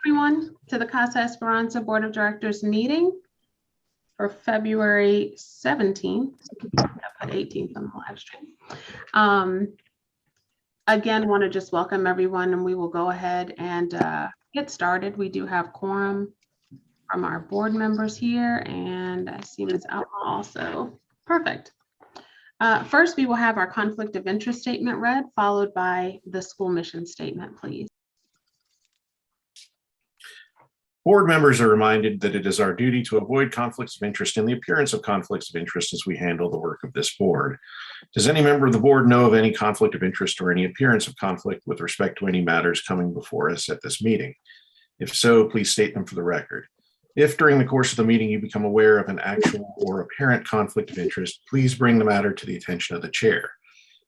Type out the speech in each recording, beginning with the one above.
everyone to the Casa Esperanza Board of Directors meeting for February 17th. I put 18th on the live stream. Again, want to just welcome everyone, and we will go ahead and get started. We do have quorum from our board members here, and I see Ms. Outlaw also. Perfect. First, we will have our conflict of interest statement read, followed by the school mission statement, please. Board members are reminded that it is our duty to avoid conflicts of interest and the appearance of conflicts of interest as we handle the work of this board. Does any member of the board know of any conflict of interest or any appearance of conflict with respect to any matters coming before us at this meeting? If so, please state them for the record. If during the course of the meeting you become aware of an actual or apparent conflict of interest, please bring the matter to the attention of the chair.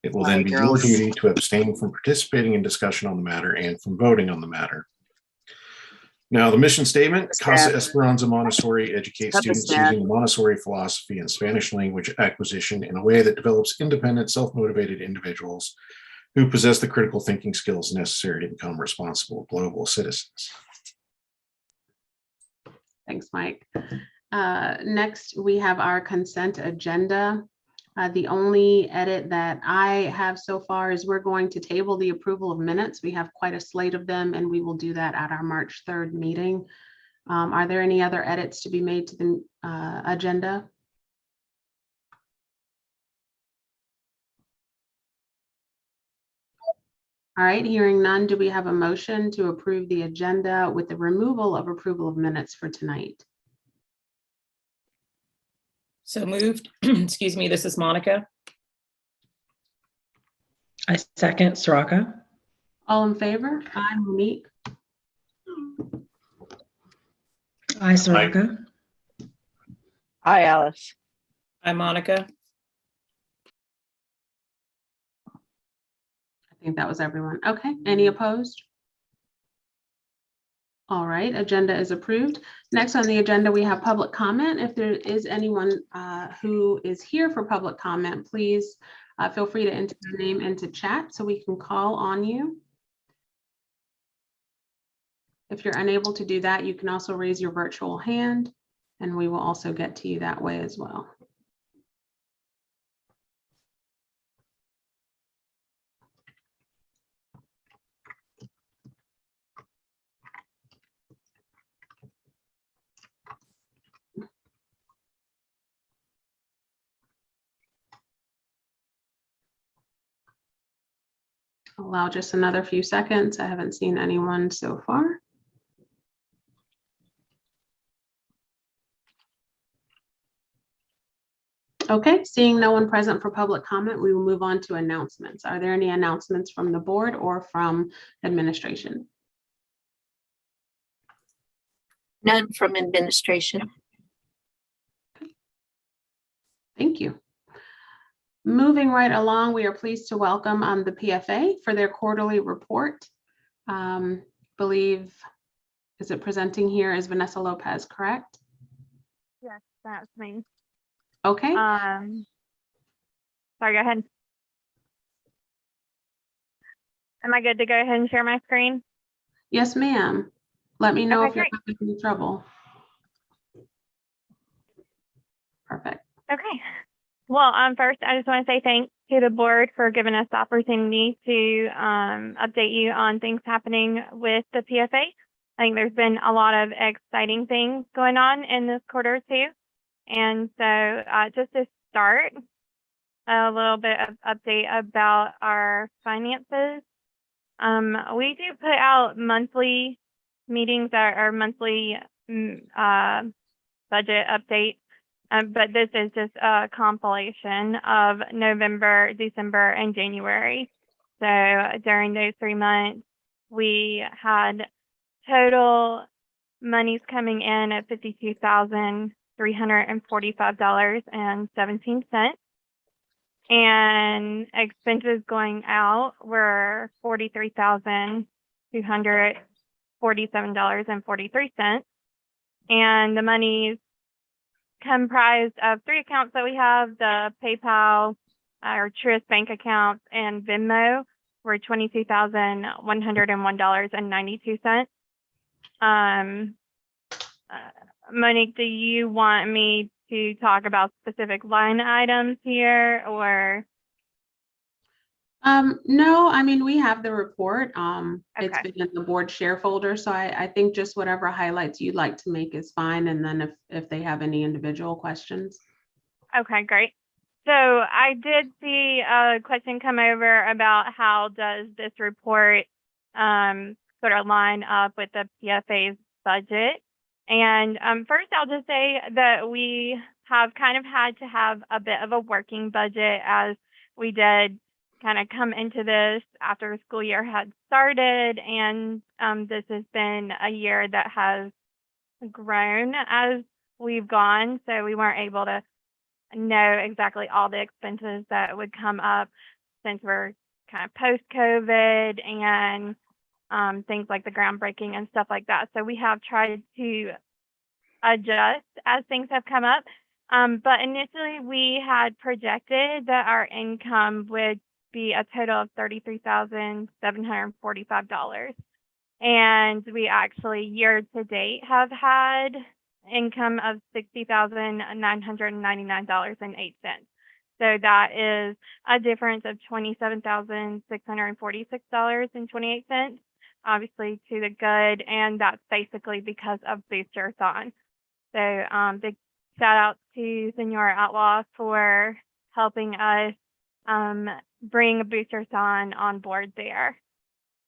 It will then be your duty to abstain from participating in discussion on the matter and from voting on the matter. Now, the mission statement: Casa Esperanza Montessori educates students using the Montessori philosophy and Spanish language acquisition in a way that develops independent, self-motivated individuals who possess the critical thinking skills necessary to become responsible global citizens. Thanks, Mike. Next, we have our consent agenda. The only edit that I have so far is we're going to table the approval of minutes. We have quite a slate of them, and we will do that at our March 3rd meeting. Are there any other edits to be made to the agenda? All right, hearing none, do we have a motion to approve the agenda with the removal of approval of minutes for tonight? So moved. Excuse me, this is Monica. I second Soraka. All in favor? Aye, Monique. Aye, Soraka. Hi, Alice. Hi, Monica. I think that was everyone. Okay, any opposed? All right, agenda is approved. Next on the agenda, we have public comment. If there is anyone who is here for public comment, please feel free to enter your name into chat so we can call on you. If you're unable to do that, you can also raise your virtual hand, and we will also get to you that way as well. Allow just another few seconds. I haven't seen anyone so far. Okay, seeing no one present for public comment, we will move on to announcements. Are there any announcements from the board or from administration? None from administration. Thank you. Moving right along, we are pleased to welcome the PFA for their quarterly report. Believe, is it presenting here is Vanessa Lopez, correct? Yes, that's me. Okay. Sorry, go ahead. Am I good to go ahead and share my screen? Yes, ma'am. Let me know Okay, if you're great. having any trouble. Perfect. Okay. Well, first, I just want to say thanks to the board for giving us the opportunity to update you on things happening with the PFA. I think there's been a lot of exciting things going on in this quarter too. And so just to start, a little bit of update about our finances. We do put out monthly meetings, our monthly budget update. But this is just a compilation of November, December, and January. So during those 3 months, we had total monies coming in at $52,345.17. And expenses going out were $43,247.43. And the monies comprised of 3 accounts that we have: the PayPal, our Truist Bank accounts, and Venmo were $22,101.92. Monique, do you want me to talk about specific line items here, or? No, I mean, we have the report. It's Okay. been in the board share folder, so I think just whatever highlights you'd like to make is fine. And then if they have any individual questions. Okay, great. So I did see a question come over about how does this report sort of line up with the PFA's budget. And first, I'll just say that we have kind of had to have a bit of a working budget, as we did kind of come into this after the school year had started. And this has been a year that has grown as we've gone. So we weren't able to know exactly all the expenses that would come up since we're kind of post-COVID and things like the groundbreaking and stuff like that. So we have tried to adjust as things have come up. But initially we had projected that our income would be a total of $33,745. And we actually year to date have had income of $60,999.08. So that is a difference of $27,646.28, obviously to the good, and that's basically because of Boosterthon. So big shout out to Senora Outlaw for helping us bring Boosterthon on board there.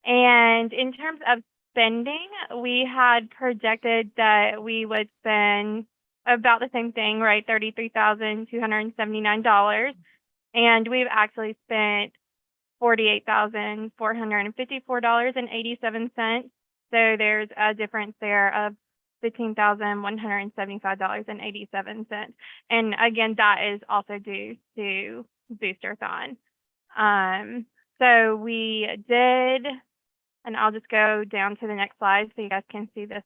And in terms of spending, we had projected that we would spend about the same thing, right? $33,279. And we've actually spent $48,454.87. So there's a difference there of $15,175.87. And again, that is also due to Boosterthon. So we did, and I'll just go down to the next slide so you guys can see this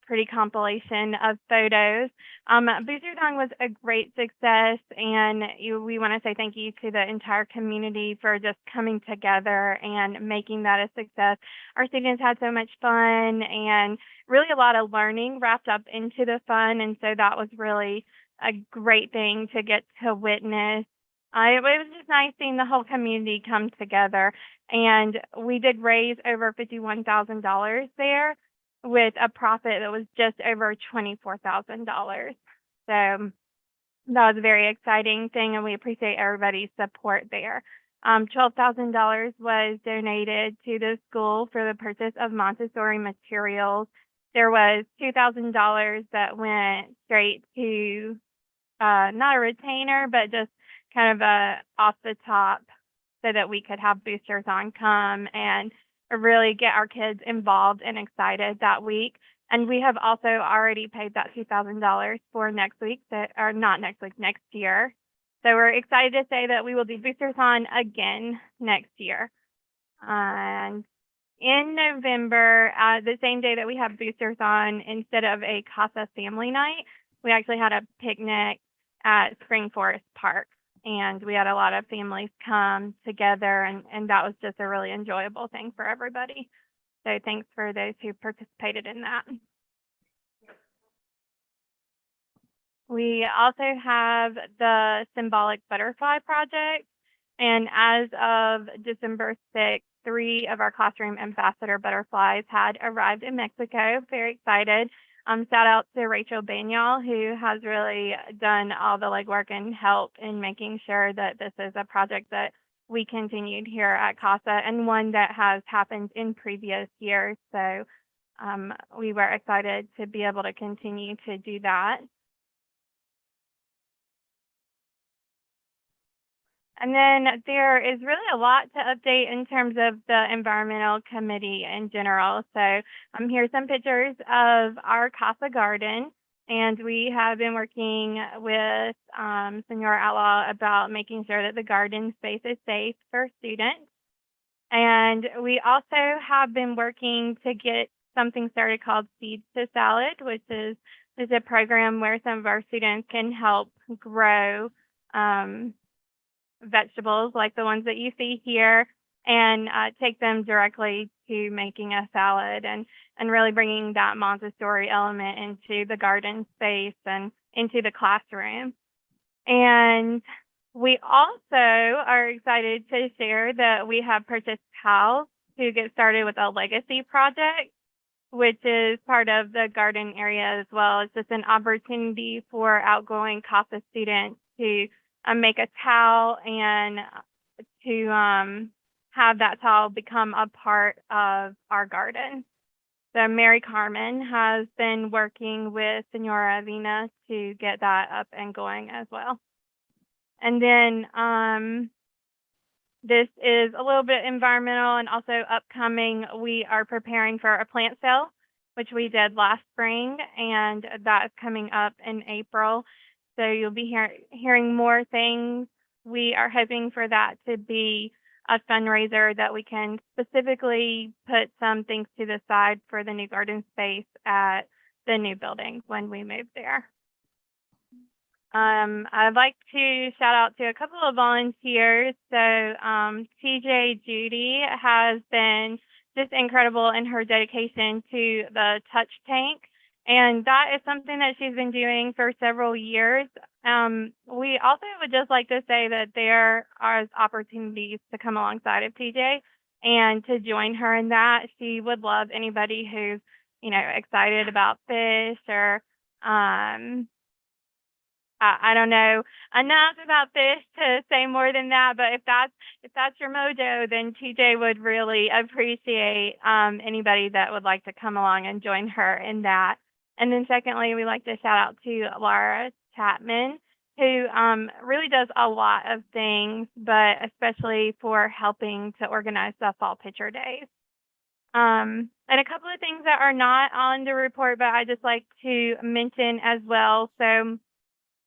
pretty compilation of photos. Boosterthon was a great success, and we want to say thank you to the entire community for just coming together and making that a success. Our students had so much fun and really a lot of learning wrapped up into the fun, and so that was really a great thing to get to witness. It was just nice seeing the whole community come together, and we did raise over $51,000 there, with a profit that was just over $24,000. So that was a very exciting thing, and we appreciate everybody's support there. $12,000 was donated to the school for the purchase of Montessori materials. There was $2,000 that went straight to not a retainer, but just kind of a off the top, so that we could have Boosterthon come and really get our kids involved and excited that week. And we have also already paid that $2,000 for next week, or not next week, next year. So we're excited to say that we will do Boosterthon again next year. And in November, the same day that we have Boosterthon, instead of a Casa family night, we actually had a picnic at Spring Forest Park. And we had a lot of families come together, and that was just a really enjoyable thing for everybody. So thanks for those who participated in that. We also have the Symbolic Butterfly Project. And as of December 6th, 3 of our classroom ambassador butterflies had arrived in Mexico. Very excited. Shout out to Rachel Banyal, who has really done all the legwork and help in making sure that this is a project that we continued here at Casa, and one that has happened in previous years. So we were excited to be able to continue to do that. And then there is really a lot to update in terms of the environmental committee in general. So here's some pictures of our Casa garden. And we have been working with Senora Outlaw about making sure that the garden space is safe for students. And we also have been working to get something started called Seeds to Salad, which is a program where some of our students can help grow vegetables like the ones that you see here, and take them directly to making a salad and really bringing that Montessori element into the garden space and into the classroom. And we also are excited to share that we have purchased towels to get started with a legacy project, which is part of the garden area as well. It's just an opportunity for outgoing Casa students to make a towel and to have that towel become a part of our garden. So Mary Carmen has been working with Senora Avina to get that up and going as well. And then this is a little bit environmental and also upcoming. We are preparing for a plant sale, which we did last spring, and that is coming up in April. So you'll be hearing more things. We are hoping for that to be a fundraiser that we can specifically put some things to the side for the new garden space at the new building when we move there. I'd like to shout out to a couple of volunteers. So TJ Judy has been just incredible in her dedication to the touch tank. And that is something that she's been doing for several years. We also would just like to say that there are opportunities to come alongside of TJ and to join her in that. She would love anybody who's, excited about fish or, I don't know enough about fish to say more than that, but if that's your mojo, then TJ would really appreciate anybody that would like to come along and join her in that. And then secondly, we like to shout out to Laura Chapman, who really does a lot of things, but especially for helping to organize the Fall Picture Days. And a couple of things that are not on the report, but I just like to mention as well. So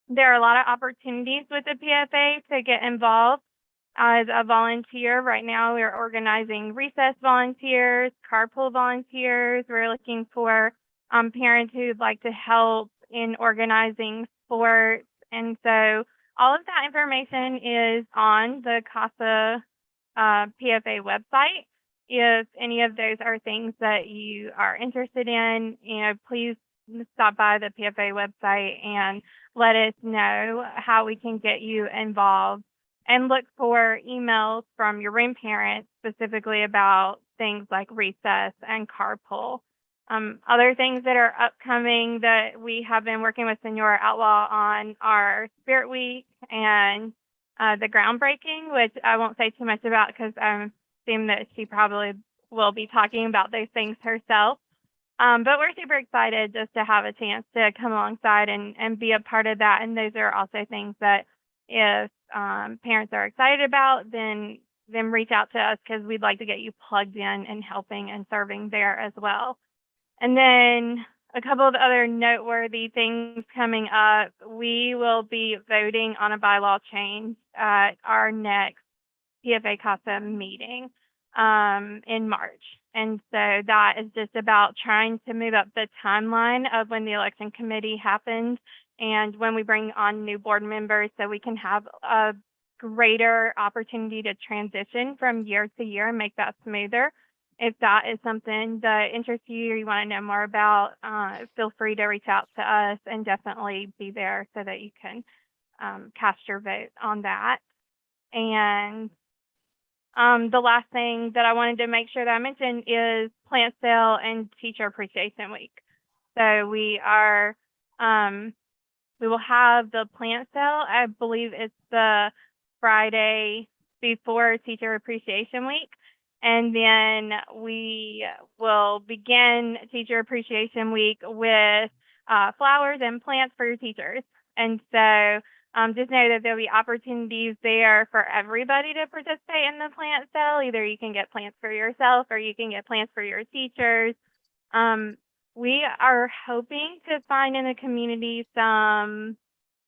there are a lot of opportunities with the PFA to get involved as a volunteer. Right now, we're organizing recess volunteers, carpool volunteers. We're looking for parents who'd like to help in organizing sports. And so all of that information is on the Casa PFA website. If any of those are things that you are interested in, please stop by the PFA website and let us know how we can get you involved, and look for emails from your room parents specifically about things like recess and carpool. Other things that are upcoming that we have been working with Senora Outlaw on are Spirit Week and the groundbreaking, which I won't say too much about because I assume that she probably will be talking about those things herself. But we're super excited just to have a chance to come alongside and be a part of that. And those are also things that if parents are excited about, then reach out to us because we'd like to get you plugged in and helping and serving there as well. And then a couple of other noteworthy things coming up. We will be voting on a bylaw change at our next PFA Casa meeting in March. And so that is just about trying to move up the timeline of when the election committee happens and when we bring on new board members so we can have a greater opportunity to transition from year to year and make that smoother. If that is something that interests you or you want to know more about, feel free to reach out to us and definitely be there so that you can cast your vote on that. And the last thing that I wanted to make sure that I mentioned is plant sale and teacher appreciation week. So we will have the plant sale. I believe it's the Friday before teacher appreciation week. And then we will begin teacher appreciation week with flowers and plants for your teachers. And so just know that there'll be opportunities there for everybody to participate in the plant sale. Either you can get plants for yourself or you can get plants for your teachers. We are hoping to find in the community some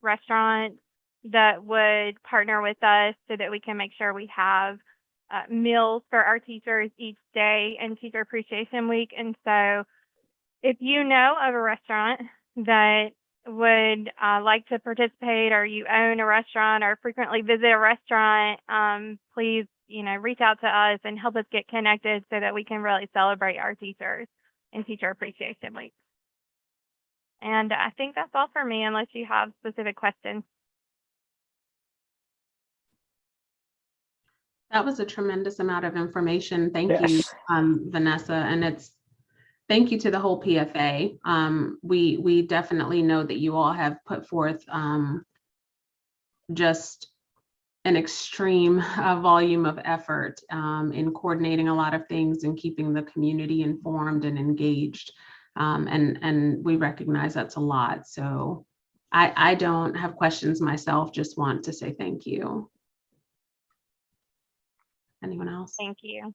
restaurants that would partner with us so that we can make sure we have meals for our teachers each day in Teacher Appreciation Week. And so if you know of a restaurant that would like to participate, or you own a restaurant or frequently visit a restaurant, please reach out to us and help us get connected so that we can really celebrate our teachers in Teacher Appreciation Week. And I think that's all for me, unless you have specific questions. That was a tremendous amount of information. Thank you, Yes. Vanessa. And thank you to the whole PFA. We definitely know that you all have put forth just an extreme volume of effort in coordinating a lot of things and keeping the community informed and engaged. And we recognize that's a lot. So I don't have questions myself, just want to say thank you. Anyone else? Thank you.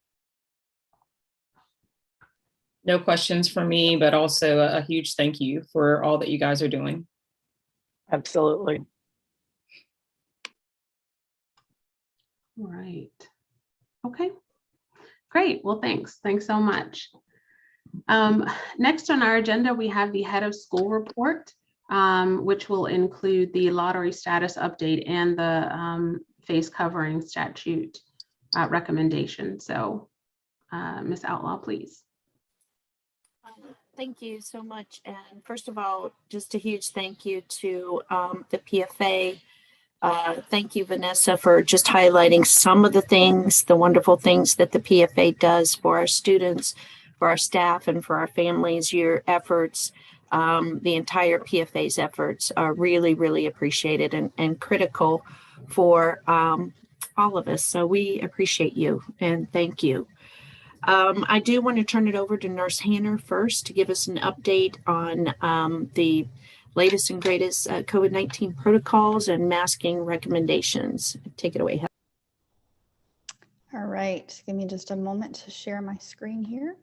No questions for me, but also a huge thank you for all that you guys are doing. Absolutely. All right. Okay. Great. Well, thanks. Thanks so much. Next on our agenda, we have the head of school report, which will include the lottery status update and the face covering statute recommendation. So, Ms. Outlaw, please. Thank you so much. And first of all, just a huge thank you to the PFA. Thank you, Vanessa, for just highlighting some of the things, the wonderful things that the PFA does for our students, for our staff, and for our families. Your efforts, the entire PFA's efforts are really, really appreciated and critical for all of us. So we appreciate you and thank you. I do want to turn it over to Nurse Hanner first to give us an update on the latest and greatest COVID-19 protocols and masking recommendations. Take it away, Heather. All right, give me just a moment to share my screen here.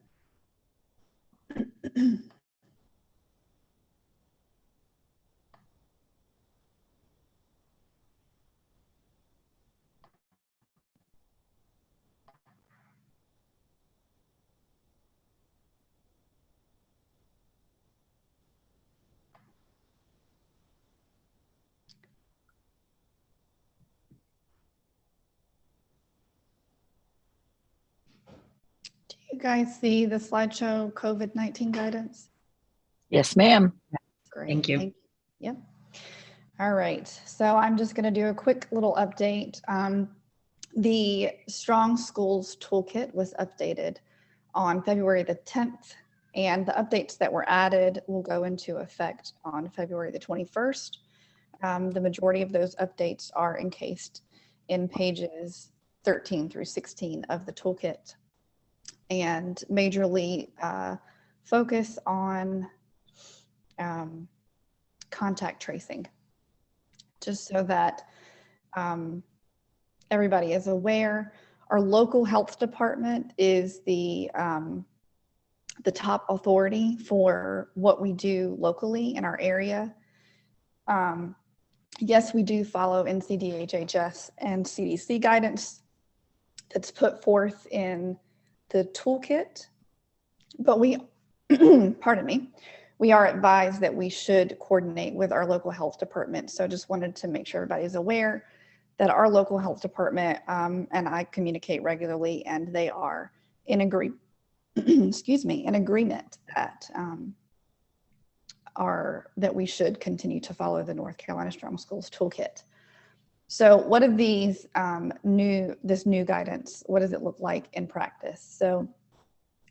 Do you guys see the slideshow COVID-19 guidance? Yes, ma'am. Great. Thank you. Yep. All right. So I'm just going to do a quick little update. The Strong Schools Toolkit was updated on February the 10th, and the updates that were added will go into effect on February the 21st. The majority of those updates are encased in pages 13 through 16 of the toolkit, and majorly focus on contact tracing, just so that everybody is aware. Our local health department is the top authority for what we do locally in our area. Yes, we do follow NCDHHS and CDC guidance that's put forth in the toolkit, but we, pardon me, we are advised that we should coordinate with our local health department. So just wanted to make sure everybody's aware that our local health department and I communicate regularly, and they are in excuse me, in agreement that that we should continue to follow the North Carolina Strong Schools Toolkit. So what are these this new guidance, what does it look like in practice? So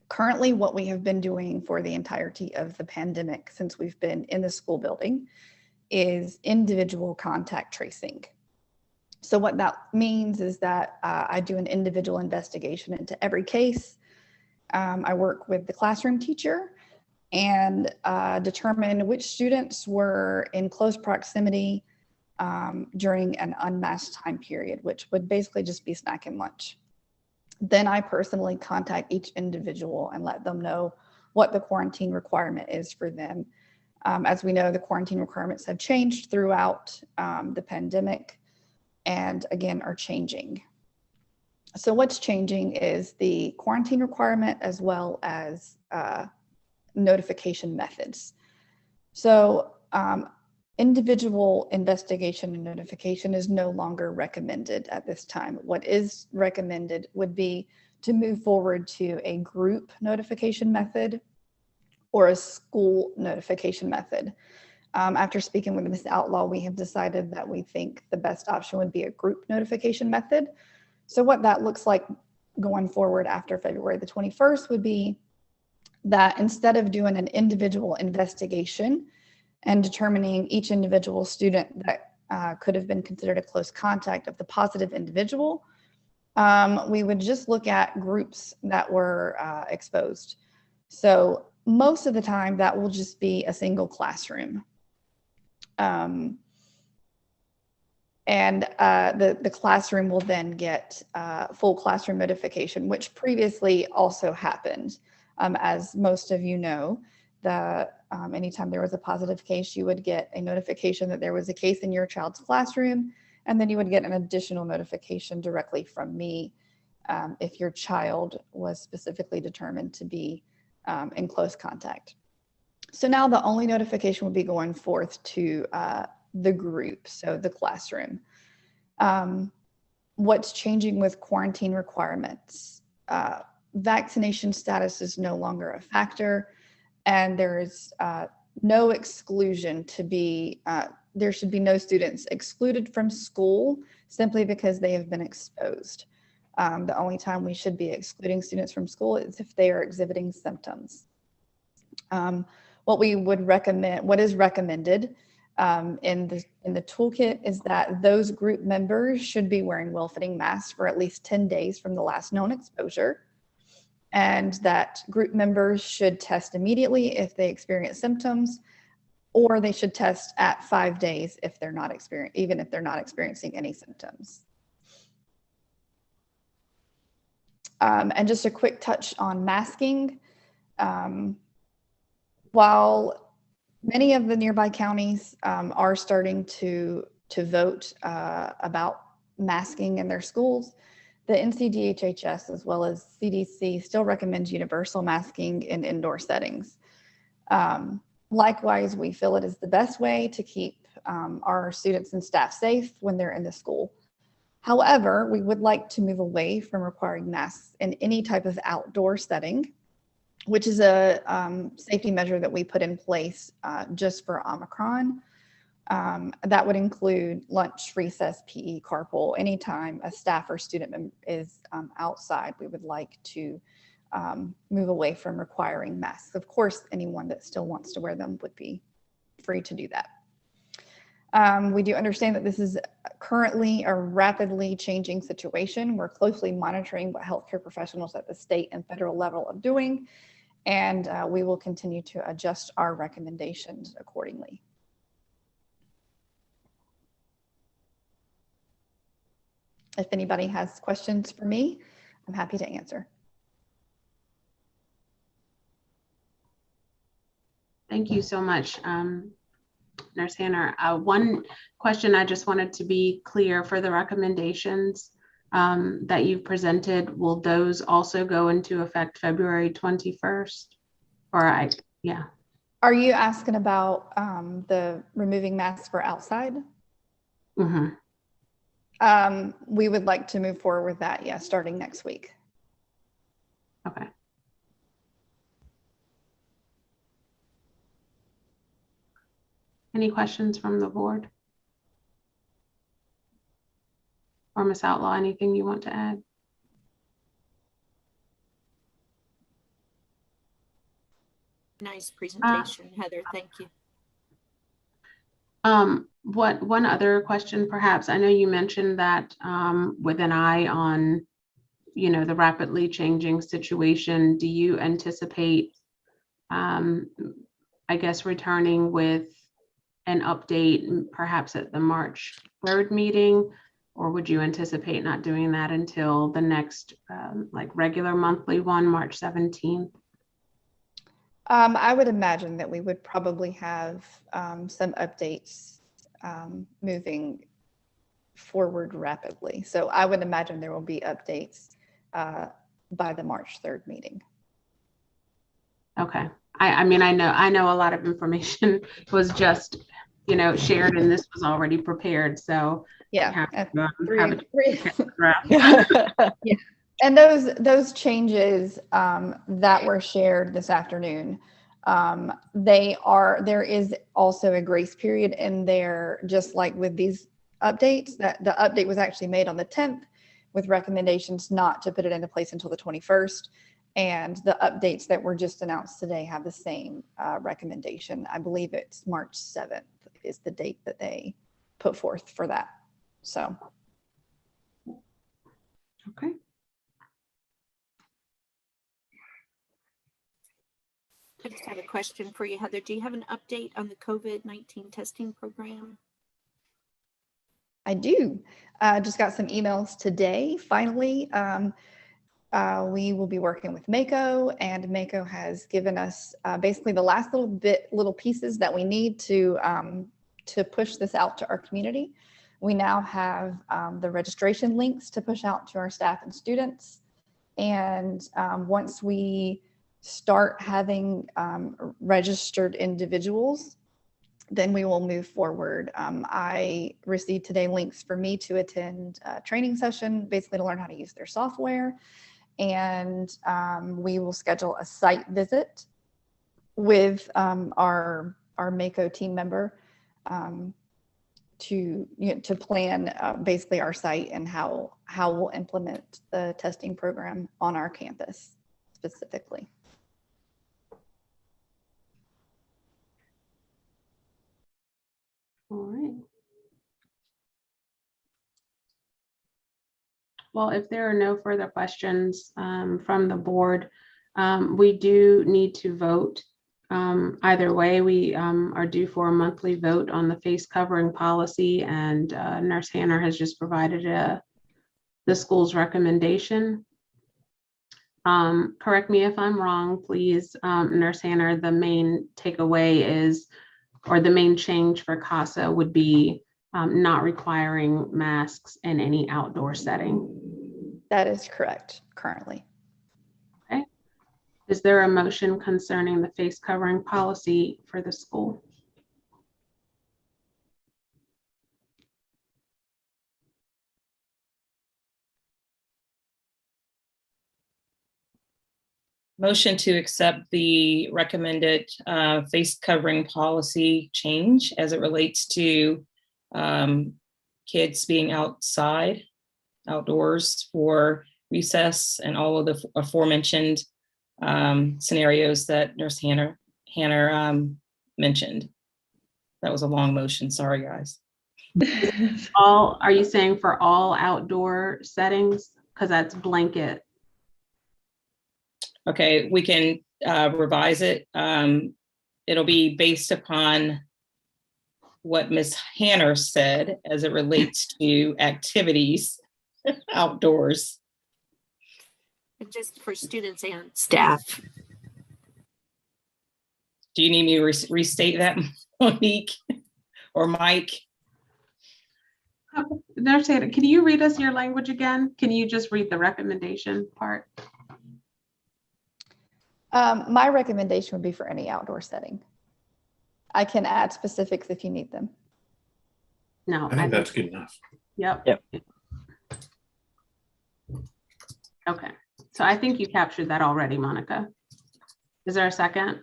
currently what we have been doing for the entirety of the pandemic since we've been in the school building is individual contact tracing. So what that means is that I do an individual investigation into every case. I work with the classroom teacher and determine which students were in close proximity during an unmasked time period, which would basically just be snack and lunch. Then I personally contact each individual and let them know what the quarantine requirement is for them. As we know, the quarantine requirements have changed throughout the pandemic, and again are changing. So what's changing is the quarantine requirement as well as notification methods. So individual investigation and notification is no longer recommended at this time. What is recommended would be to move forward to a group notification method or a school notification method. After speaking with Ms. Outlaw, we have decided that we think the best option would be a group notification method. So what that looks like going forward after February the 21st would be that instead of doing an individual investigation and determining each individual student that could have been considered a close contact of the positive individual, we would just look at groups that were exposed. So most of the time that will just be a single classroom. And the classroom will then get full classroom notification, which previously also happened. As most of you know, anytime there was a positive case, you would get a notification that there was a case in your child's classroom, and then you would get an additional notification directly from me if your child was specifically determined to be in close contact. So now the only notification will be going forth to the group, so the classroom. What's changing with quarantine requirements? Vaccination status is no longer a factor, and there is no exclusion to be, there should be no students excluded from school simply because they have been exposed. The only time we should be excluding students from school is if they are exhibiting symptoms. What we would recommend, what is recommended in the toolkit is that those group members should be wearing well-fitting masks for at least 10 days from the last known exposure, and that group members should test immediately if they experience symptoms, or they should test at 5 days if they're not even if they're not experiencing any symptoms. And just a quick touch on masking. While many of the nearby counties are starting to vote about masking in their schools, the NCDHHS as well as CDC still recommends universal masking in indoor settings. Likewise, we feel it is the best way to keep our students and staff safe when they're in the school. However, we would like to move away from requiring masks in any type of outdoor setting, which is a safety measure that we put in place just for Omicron. That would include lunch, recess, PE, carpool. Anytime a staff or student is outside, we would like to move away from requiring masks. Of course, anyone that still wants to wear them would be free to do that. We do understand that this is currently a rapidly changing situation. We're closely monitoring what healthcare professionals at the state and federal level are doing, and we will continue to adjust our recommendations accordingly. If anybody has questions for me, I'm happy to answer. Thank you so much, Nurse Hanner. One question I just wanted to be clear for the recommendations that you've presented, will those also go into effect February 21st? Or yeah. Are you asking about the removing masks for outside? Mm-hmm. We would like to move forward with that, yeah, starting next week. Okay. Any questions from the board? Or Ms. Outlaw, anything you want to add? Nice presentation, Heather. Thank you. One other question, perhaps? I know you mentioned that with an eye on, the rapidly changing situation, do you anticipate, I guess, returning with an update perhaps at the March 3rd meeting, or would you anticipate not doing that until the next regular monthly one, March 17th? I would imagine that we would probably have some updates moving forward rapidly. So I would imagine there will be updates by the March 3rd meeting. Okay. I mean, I know a lot of information was just, shared and this was already prepared. So Yeah. have, Three- have three- a draft. And those changes that were shared this afternoon, there is also a grace period in there, just like with these updates, that the update was actually made on the 10th with recommendations not to put it into place until the 21st. And the updates that were just announced today have the same recommendation. I believe it's March 7th is the date that they put forth for that. So. Okay. I just have a question for you, Heather. Do you have an update on the COVID-19 testing program? I do. Just got some emails today. Finally, we will be working with Mako, and Mako has given us basically the last little pieces that we need to push this out to our community. We now have the registration links to push out to our staff and students. And once we start having registered individuals, then we will move forward. I received today links for me to attend a training session, basically to learn how to use their software. And we will schedule a site visit with our Mako team member to plan basically our site and how we'll implement the testing program on our campus specifically. All right. Well, if there are no further questions from the board, we do need to vote. Either way, we are due for a monthly vote on the face covering policy, and Nurse Hanner has just provided the school's recommendation. Correct me if I'm wrong, please, Nurse Hanner. The main takeaway is, or the main change for Casa would be not requiring masks in any outdoor setting. That is correct currently. Okay. Is there a motion concerning the face covering policy for the school? Motion to accept the recommended face covering policy change as it relates to kids being outdoors for recess and all of the aforementioned scenarios that Nurse Hanner mentioned. That was a long motion. Sorry, guys. Are you saying for all outdoor settings? Because that's blanket. Okay, we can revise it. It'll be based upon what Ms. Hanner said as it relates to activities outdoors. Just for students and staff. Do you need me to restate that, Monique or Mike? Nurse Hanner, can you read us your language again? Can you just read the recommendation part? My recommendation would be for any outdoor setting. I can add specifics if you need them. No, I think that's good enough. Yep. Yep. Okay, so I think you captured that already, Monica. Is there a second?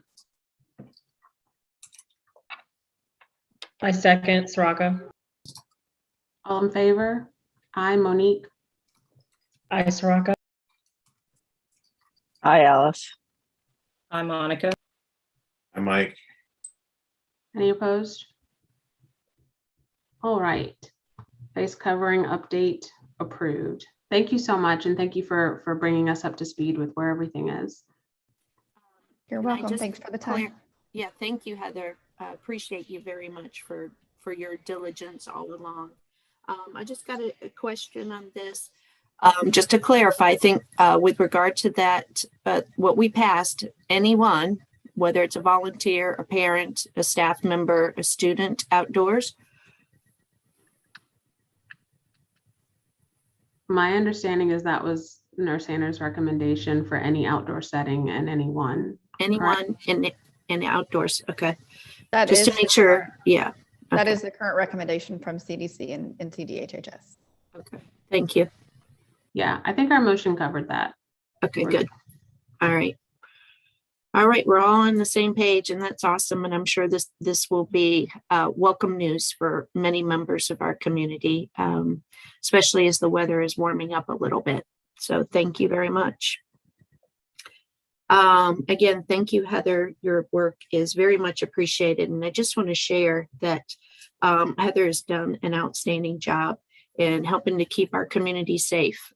I second, Soraka. All in favor? Aye, Monique. I, Soraka. Hi, Alice. I'm Monica. Hi, Mike. Any opposed? All right, face covering update approved. Thank you so much, and thank you for bringing us up to speed with where everything is. You're And I welcome. just Thanks for the time. Yeah, thank you, Heather. Appreciate you very much for your diligence all along. I just got a question on this. Just to clarify, I think with regard to that, what we passed, anyone, whether it's a volunteer, a parent, a staff member, a student outdoors. My understanding is that was Nurse Hanner's recommendation for any outdoor setting and anyone. Anyone in the outdoors. Okay. That Just is to make sure. Yeah. That Okay. is the current recommendation from CDC and CDHHS. Okay, thank you. Yeah, I think our motion covered that. Okay, good. All right. All right, we're all on the same page, and that's awesome. And I'm sure this will be welcome news for many members of our community, especially as the weather is warming up a little bit. So thank you very much. Again, thank you, Heather. Your work is very much appreciated. And I just want to share that Heather has done an outstanding job in helping to keep our community safe.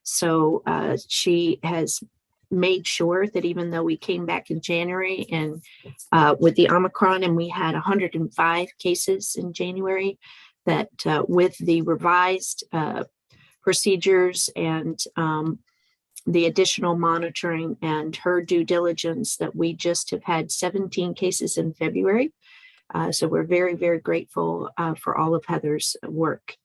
So she has made sure that even though we came back in January and with the Omicron and we had 105 cases in January, that with the revised procedures and the additional monitoring and her due diligence, that we just have had 17 cases in February. So we're very, very grateful for all of Heather's work.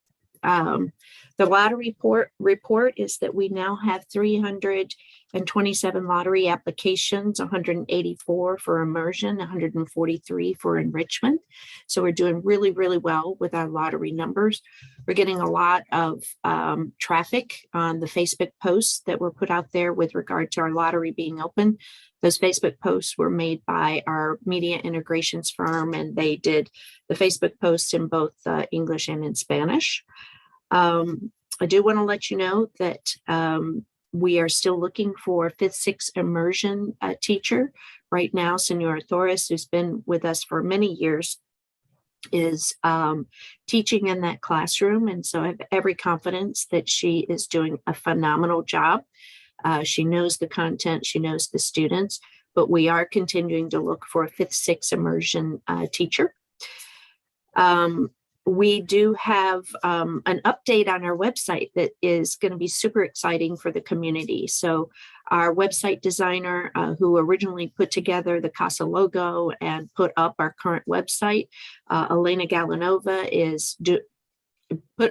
The lottery report is that we now have 327 lottery applications, 184 for immersion, 143 for enrichment. So we're doing really, really well with our lottery numbers. We're getting a lot of traffic on the Facebook posts that were put out there with regard to our lottery being open. Those Facebook posts were made by our media integrations firm, and they did the Facebook posts in both English and in Spanish. I do want to let you know that we are still looking for 5th, 6th immersion teacher. Right now, Senora Torres, who's been with us for many years, is teaching in that classroom. And so I have every confidence that she is doing a phenomenal job. She knows the content, she knows the students, but we are continuing to look for a 5th, 6th immersion teacher. We do have an update on our website that is going to be super exciting for the community. So our website designer, who originally put together the Casa logo and put up our current website, Elena Galanova, is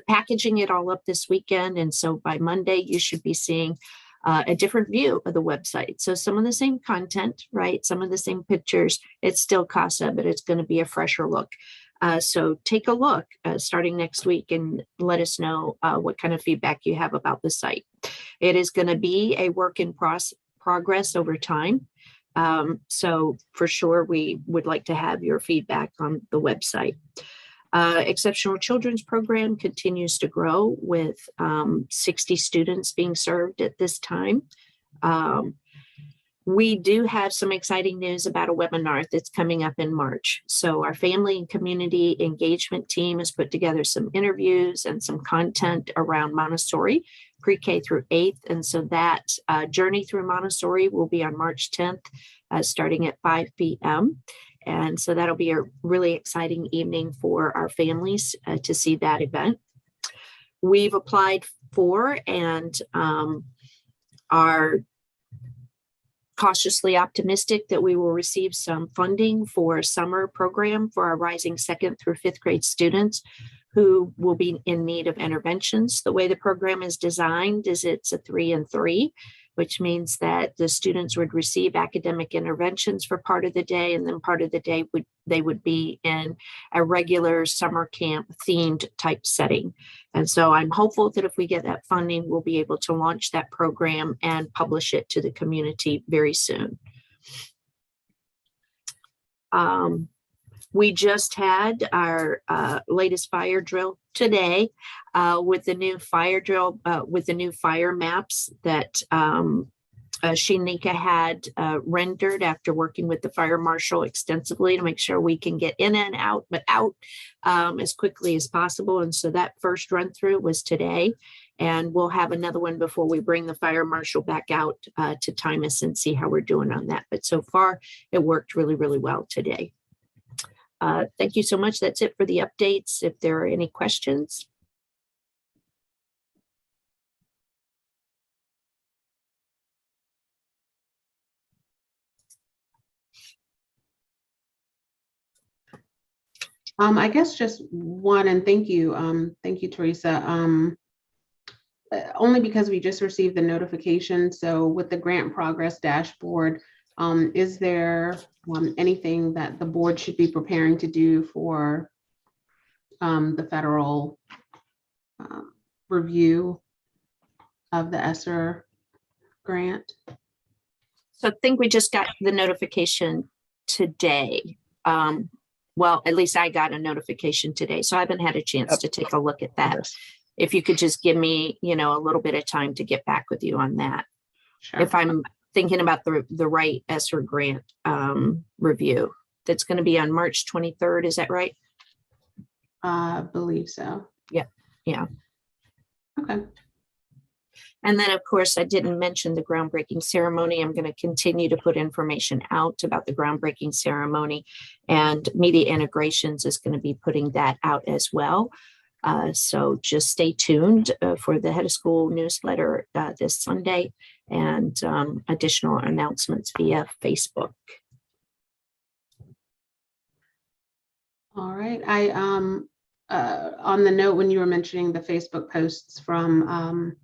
packaging it all up this weekend. And so by Monday, you should be seeing a different view of the website. So some of the same content, right? Some of the same pictures. It's still Casa, but it's going to be a fresher look. So take a look starting next week and let us know what kind of feedback you have about the site. It is going to be a work in progress over time. So for sure, we would like to have your feedback on the website. Exceptional Children's Program continues to grow with 60 students being served at this time. We do have some exciting news about a webinar that's coming up in March. So our family and community engagement team has put together some interviews and some content around Montessori, pre-K through 8th. And so that journey through Montessori will be on March 10th, starting at 5 p.m. And so that'll be a really exciting evening for our families to see that event. We've applied for and are cautiously optimistic that we will receive some funding for a summer program for our rising 2nd through 5th grade students who will be in need of interventions. The way the program is designed is it's a 3 and 3, which means that the students would receive academic interventions for part of the day, and then part of the day they would be in a regular summer camp themed type setting. And so I'm hopeful that if we get that funding, we'll be able to launch that program and publish it to the community very soon. We just had our latest fire drill today with the new fire drill, with the new fire maps that Shinika had rendered after working with the fire marshal extensively to make sure we can get in and out, but out as quickly as possible. And so that first run through was today. And we'll have another one before we bring the fire marshal back out to time us and see how we're doing on that. But so far, it worked really, really well today. Thank you so much. That's it for the updates. If there are any questions. I guess just one, and thank you. Thank you, Teresa. Only because we just received the notification. So with the grant progress dashboard, is there anything that the board should be preparing to do for the federal review of the ESSER grant. So I think we just got the notification today. Well, at least I got a notification today, so I haven't had a chance to take a look at that. If you could just give me, a little bit of time to get back with you on that. Sure. If I'm thinking about the right ESSER grant review, that's going to be on March 23rd. Is that right? I believe so. Yeah. Okay. And then, of course, I didn't mention the groundbreaking ceremony. I'm going to continue to put information out about the groundbreaking ceremony, and Media Integrations is going to be putting that out as well. So just stay tuned for the Head of School newsletter this Sunday, and additional announcements via Facebook. All right. I on the note when you were mentioning the Facebook posts from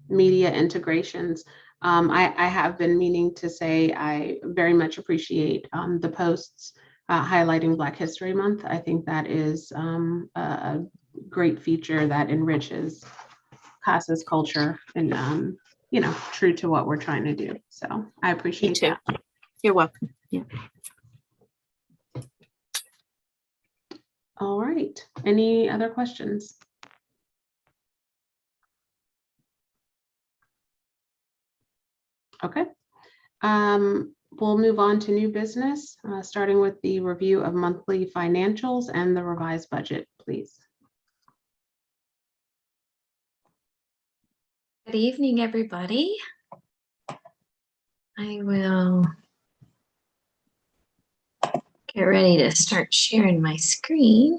Media Integrations, I have been meaning to say I very much appreciate the posts highlighting Black History Month. I think that is a great feature that enriches Casa's culture and true to what we're trying to do. So I appreciate too. that. You're welcome. Yeah. All right. Any other questions? Okay. We'll move on to new business, starting with the review of monthly financials and the revised budget, please. Good evening, everybody. I will get ready to start sharing my screen.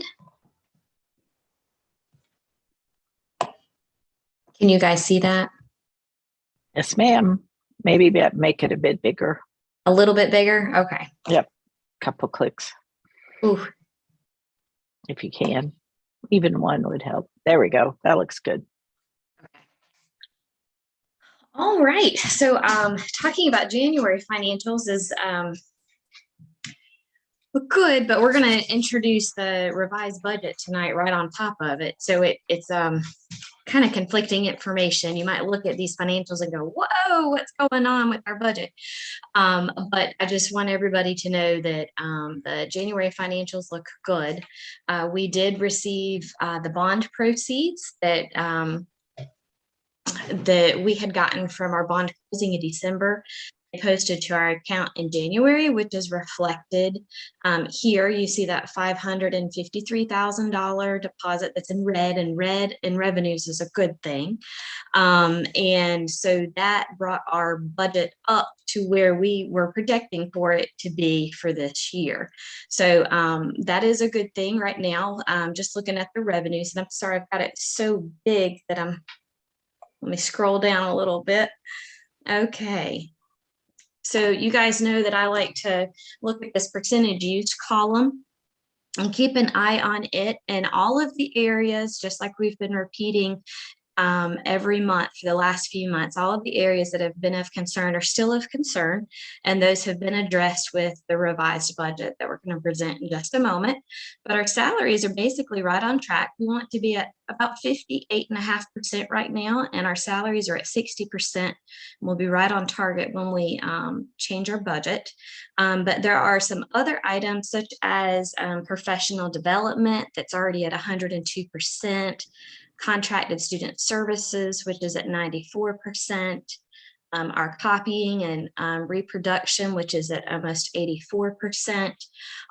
Can you guys see that? Yes, ma'am. Maybe make it a bit bigger. A little bit bigger? Okay. Yep. Couple clicks. Ooh. If you can. Even one would help. There we go. That looks good. All right. So talking about January financials is good, but we're going to introduce the revised budget tonight right on top of it. So it's kind of conflicting information. You might look at these financials and go, whoa, what's going on with our budget? But I just want everybody to know that the January financials look good. We did receive the bond proceeds that we had gotten from our bond closing in December. Posted to our account in January, which is reflected here. You see that $553,000 deposit that's in red, and red in revenues is a good thing. And so that brought our budget up to where we were projecting for it to be for this year. So that is a good thing right now. Just looking at the revenues, and I'm sorry, I've got it so big that let me scroll down a little bit. Okay. So you guys know that I like to look at this percentage used column and keep an eye on it, and all of the areas, just like we've been repeating every month for the last few months, all of the areas that have been of concern are still of concern, and those have been addressed with the revised budget that we're going to present in just a moment. But our salaries are basically right on track. We want to be at about 58.5% right now, and our salaries are at 60%. We'll be right on target when we change our budget. But there are some other items such as professional development that's already at 102%. Contracted student services, which is at 94%, our copying and reproduction, which is at almost 84%.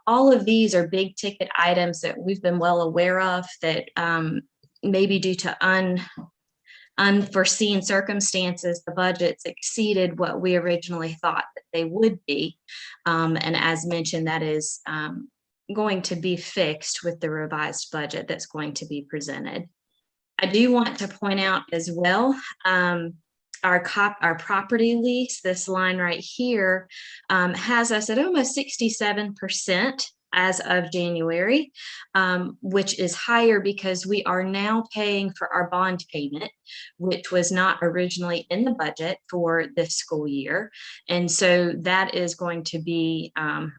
All of these are big ticket items that we've been well aware of that maybe due to unforeseen circumstances, the budgets exceeded what we originally thought that they would be. And as mentioned, that is going to be fixed with the revised budget that's going to be presented. I do want to point out as well, our property lease, this line right here, has us at almost 67% as of January, which is higher because we are now paying for our bond payment, which was not originally in the budget for this school year. And so that is going to be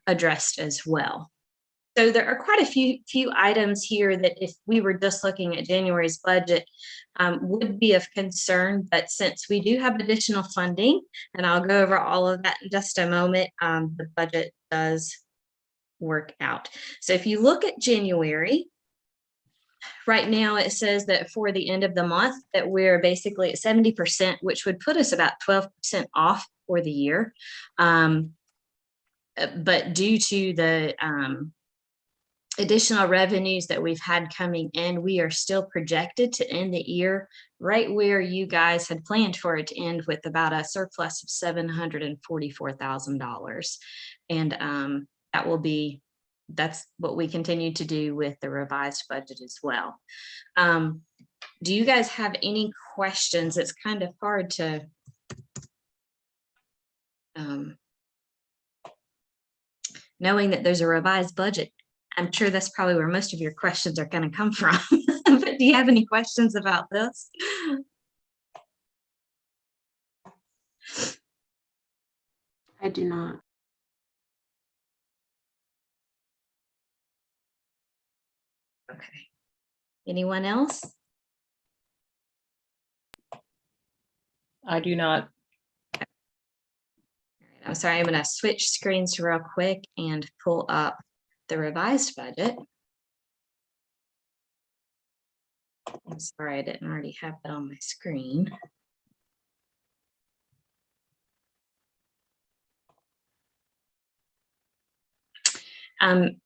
addressed as well. So there are quite a few items here that if we were just looking at January's budget would be of concern, but since we do have additional funding, and I'll go over all of that in just a moment, the budget does work out. So if you look at January, right now it says that for the end of the month that we're basically at 70%, which would put us about 12% off for the year. But due to the additional revenues that we've had coming in, we are still projected to end the year right where you guys had planned for it to end, with about a surplus of $744,000. And that's what we continue to do with the revised budget as well. Do you guys have any questions? It's kind of hard to knowing that there's a revised budget. I'm sure that's probably where most of your questions are going to come from. But do you have any questions about this? I do not. Okay. Anyone else? I do not. I'm sorry, I'm going to switch screens real quick and pull up the revised budget. I'm sorry, I didn't already have that on my screen. And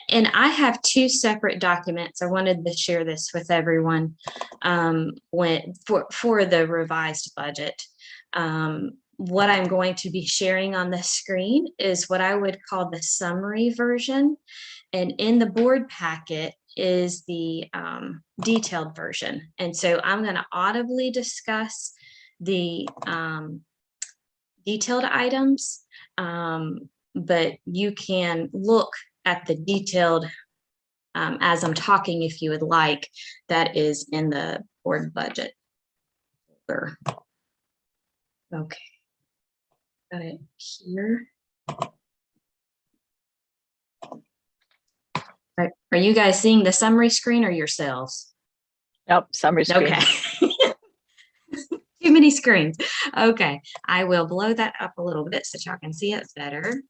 I have two separate documents. I wanted to share this with everyone for the revised budget. What I'm going to be sharing on the screen is what I would call the summary version. And in the board packet is the detailed version. And so I'm going to audibly discuss the detailed items, but you can look at the detailed as I'm talking if you would like. That is in the board budget folder. Okay, got it here. Are you guys seeing the summary screen or yourselves? Nope, summary screen. Okay. Too many screens. Okay, I will blow that up a little bit so y'all can see it better.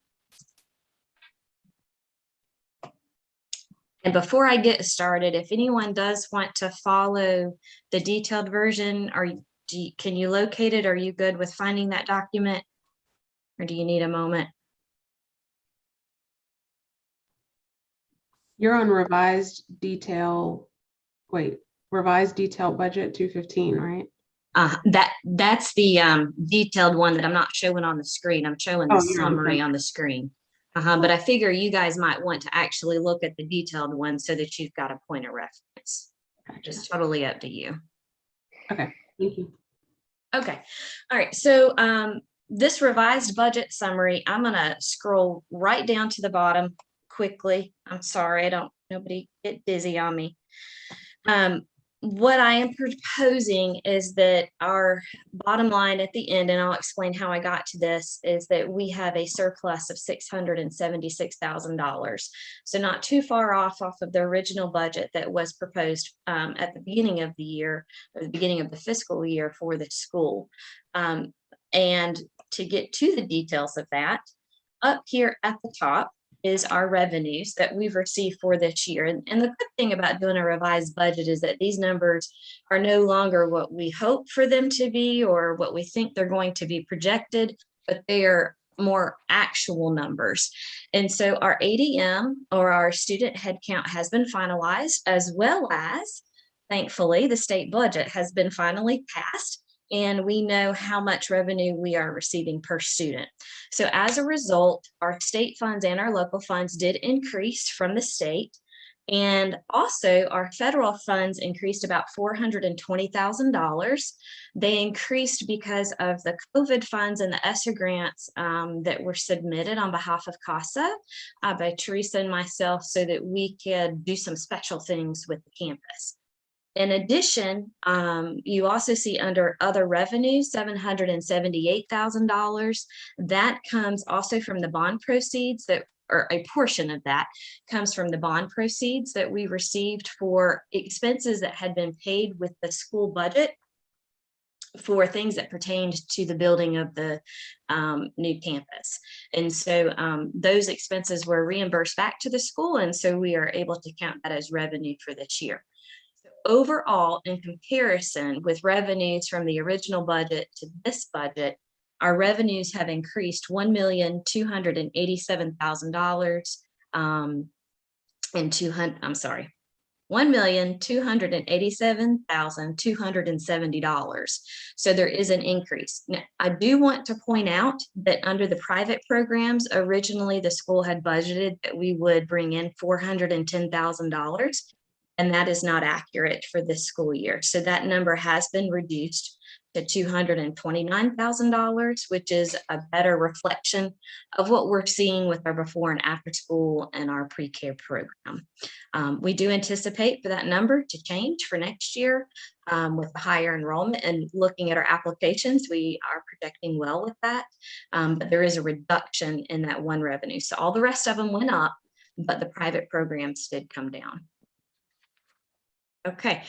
And before I get started, if anyone does want to follow the detailed version, can you locate it? Are you good with finding that document? Or do you need a moment? You're on revised detail budget 215, right? That's the detailed one that I'm not showing on the screen. I'm showing the summary on the screen. But I figure you guys might want to actually look at the detailed one so that you've got a point of reference. Just totally up to you. Okay, thank you. Okay, all right. So this revised budget summary, I'm gonna scroll right down to the bottom quickly. I'm sorry, nobody get dizzy on me. What I am proposing is that our bottom line at the end, and I'll explain how I got to this, is that we have a surplus of $676,000. So not too far off of the original budget that was proposed at the beginning of the year, or the beginning of the fiscal year for the school. And to get to the details of that, up here at the top is our revenues that we've received for this year. And the good thing about doing a revised budget is that these numbers are no longer what we hope for them to be or what we think they're going to be projected, but they are more actual numbers. And so our ADM, or our student headcount, has been finalized, as well as, thankfully, the state budget has been finally passed, and we know how much revenue we are receiving per student. So as a result, our state funds and our local funds did increase from the state. And also our federal funds increased about $420,000. They increased because of the COVID funds and the ESSER grants that were submitted on behalf of Casa by Teresa and myself, so that we could do some special things with the campus. In addition, you also see under other revenues, $778,000. That comes also from the bond proceeds that or a portion of that comes from the bond proceeds that we received for expenses that had been paid with the school budget for things that pertained to the building of the new campus. And so those expenses were reimbursed back to the school. And so we are able to count that as revenue for this year. So overall, in comparison with revenues from the original budget to this budget, our revenues have increased $1,287,000 and $1,287,270. So there is an increase. Now, I do want to point out that under the private programs, originally the school had budgeted that we would bring in $410,000, and that is not accurate for this school year. So that number has been reduced to $229,000, which is a better reflection of what we're seeing with our before and after school and our pre-care program. We do anticipate for that number to change for next year with the higher enrollment, and looking at our applications, we are projecting well with that, but there is a reduction in that one revenue. So all the rest of them went up, but the private programs did come down. Okay.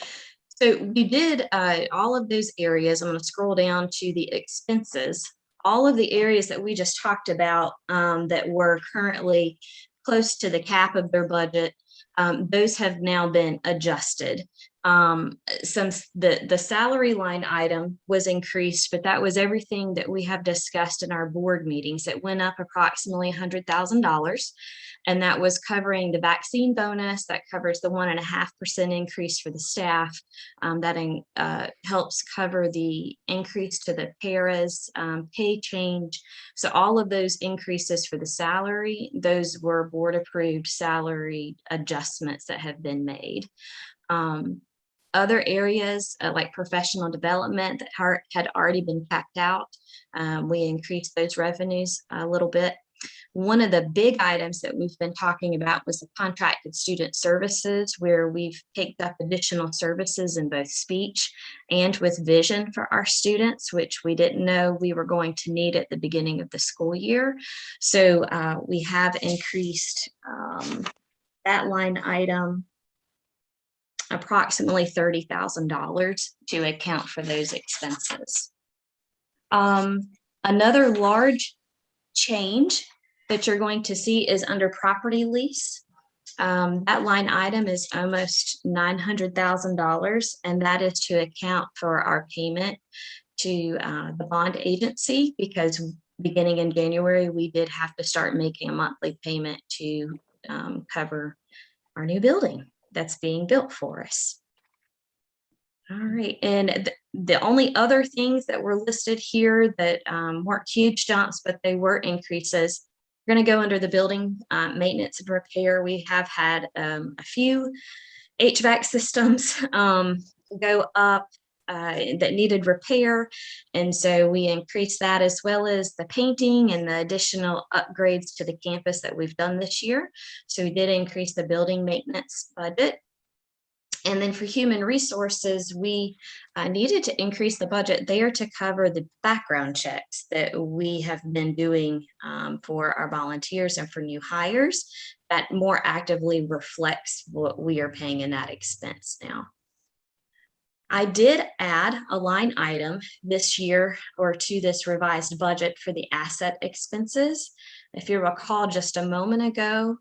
So we did all of those areas. I'm going to scroll down to the expenses. All of the areas that we just talked about that were currently close to the cap of their budget, those have now been adjusted. The salary line item was increased, but that was everything that we have discussed in our board meetings. It went up approximately $100,000. And that was covering the vaccine bonus, that covers the 1.5% increase for the staff. That helps cover the increase to the paras, pay change. So all of those increases for the salary, those were board approved salary adjustments that have been made. Other areas like professional development that had already been capped out, we increased those revenues a little bit. One of the big items that we've been talking about was the contracted student services, where we've picked up additional services in both speech and with vision for our students, which we didn't know we were going to need at the beginning of the school year. So we have increased that line item approximately $30,000 to account for those expenses. Another large change that you're going to see is under property lease. That line item is almost $900,000, and that is to account for our payment to the bond agency, because beginning in January, we did have to start making a monthly payment to cover our new building that's being built for us. All right, and the only other things that were listed here that weren't huge jumps, but they were increases. We're going to go under the building maintenance and repair. We have had a few HVAC systems go up that needed repair. And so we increased that, as well as the painting and the additional upgrades to the campus that we've done this year. So we did increase the building maintenance budget. And then for human resources, we needed to increase the budget there to cover the background checks that we have been doing for our volunteers and for new hires. That more actively reflects what we are paying in that expense now. I did add a line item this year, or to this revised budget, for the asset expenses. If you recall, just a moment ago,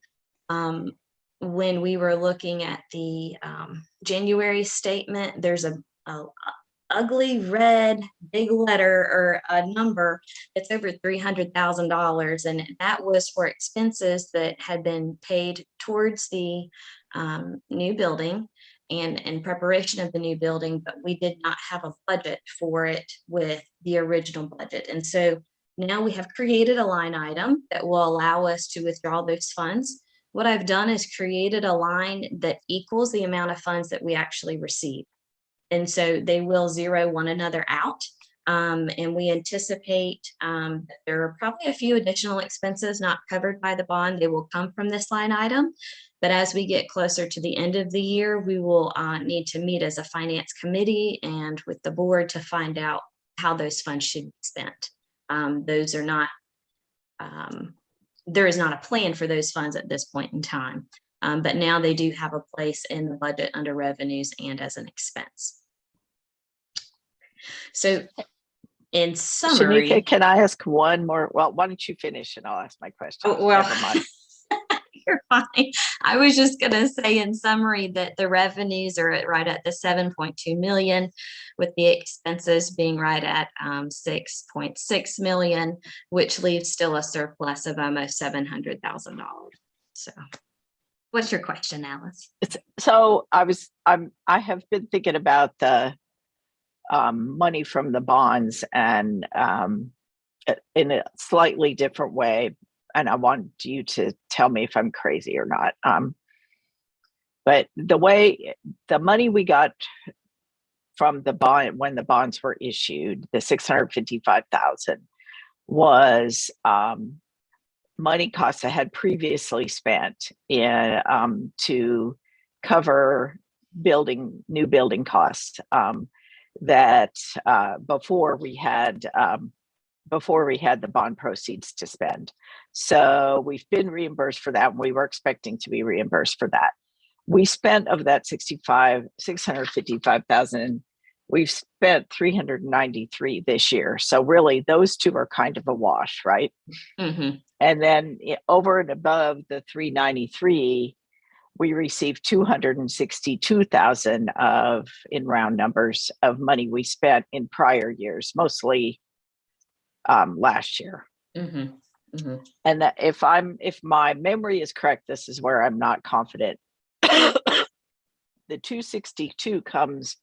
when we were looking at the January statement, there's a ugly red big letter or a number that's over $300,000, and that was for expenses that had been paid towards the new building and in preparation of the new building, but we did not have a budget for it with the original budget. And so now we have created a line item that will allow us to withdraw those funds. What I've done is created a line that equals the amount of funds that we actually receive. And so they will zero one another out. And we anticipate that there are probably a few additional expenses not covered by the bond. They will come from this line item. But as we get closer to the end of the year, we will need to meet as a finance committee and with the board to find out how those funds should be spent. Those are not there is not a plan for those funds at this point in time. But now they do have a place in the budget under revenues and as an expense. So in summary. Shanika, can I ask one more? Well, why don't you finish and I'll ask my question. Oh, well, Never mind. you're fine. I was just going to say in summary that the revenues are right at the 7.2 million, with the expenses being right at 6.6 million, which leaves still a surplus of almost $700,000. So what's your question, Alice? So I have been thinking about the money from the bonds and in a slightly different way. And I want you to tell me if I'm crazy or not. But the money we got from the bond when the bonds were issued, the 655,000 was money Casa had previously spent in to cover new building costs that before we had the bond proceeds to spend. So we've been reimbursed for that. And we were expecting to be reimbursed for that. We spent of that 655,000, we've spent 393 this year. So really those two are kind of a wash, right? Mm-hmm. And then over and above the 393, we received 262,000 of, in round numbers, of money we spent in prior years, mostly last year. Mm-hmm. Mm-hmm. And that if my memory is correct, this is where I'm not confident. The 262 comes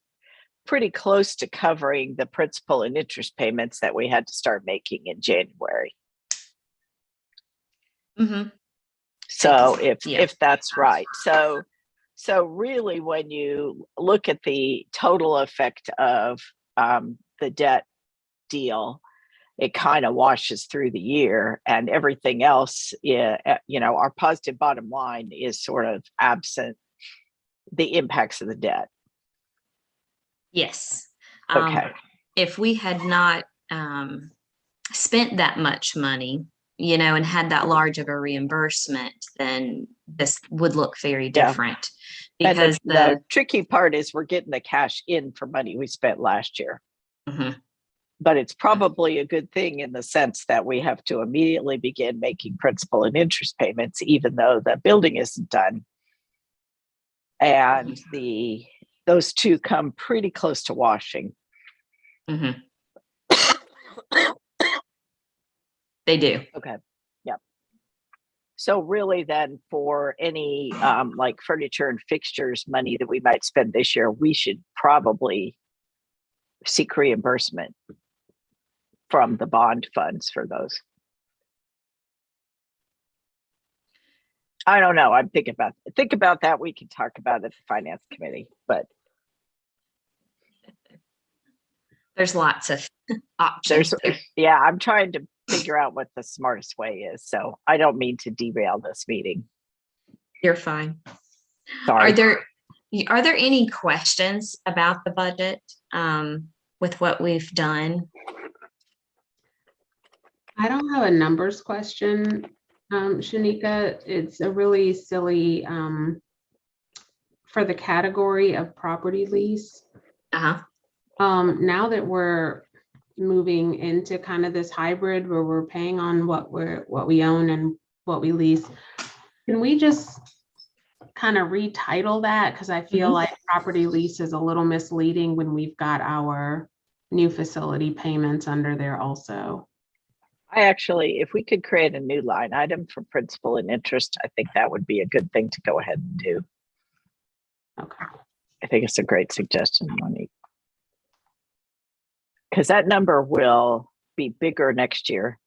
pretty close to covering the principal and interest payments that we had to start making in January. Mm-hmm. So Yeah. if that's right. So really when you look at the total effect of the debt deal, it kind of washes through the year, and everything else, our positive bottom line is sort of absent the impacts of the debt. Yes. Okay. If we had not spent that much money, and had that large of a reimbursement, then this would look very different. Because and the tricky part is we're getting the cash in for money we spent last year. Mm-hmm. But it's probably a good thing in the sense that we have to immediately begin making principal and interest payments, even though the building isn't done. And those two come pretty close to washing. Mm-hmm. They do. Okay. Yep. So really then for any like furniture and fixtures money that we might spend this year, we should probably seek reimbursement from the bond funds for those. I don't know. I'm think about that. We can talk about it at the finance committee, but there's lots of options. Yeah, I'm trying to figure out what the smartest way is. So I don't mean to derail this meeting. You're fine. Sorry. Are there any questions about the budget with what we've done? I don't have a numbers question, Shanika. It's a really silly for the category of property lease. Uh-huh. Now that we're moving into kind of this hybrid where we're paying on what we own and what we lease, can we just kind of retitle that? Because I feel like property lease is a little misleading when we've got our new facility payments under there also. If we could create a new line item for principal and interest, I think that would be a good thing to go ahead and do. Okay. I think it's a great suggestion, Monique. Because that number will be bigger next year.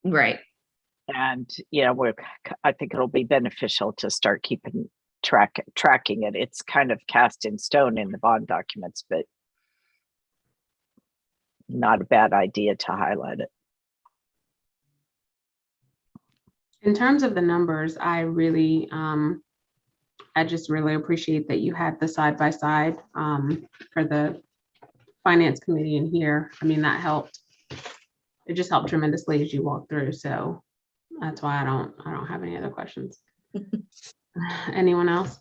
Right. And, I think it'll be beneficial to start tracking it. It's kind of cast in stone in the bond documents, but not a bad idea to highlight it. In terms of the numbers, I just really appreciate that you had the side-by-side for the finance committee in here. I mean, that helped. It just helped tremendously as you walk through. So That's why I don't have any other questions. Anyone else?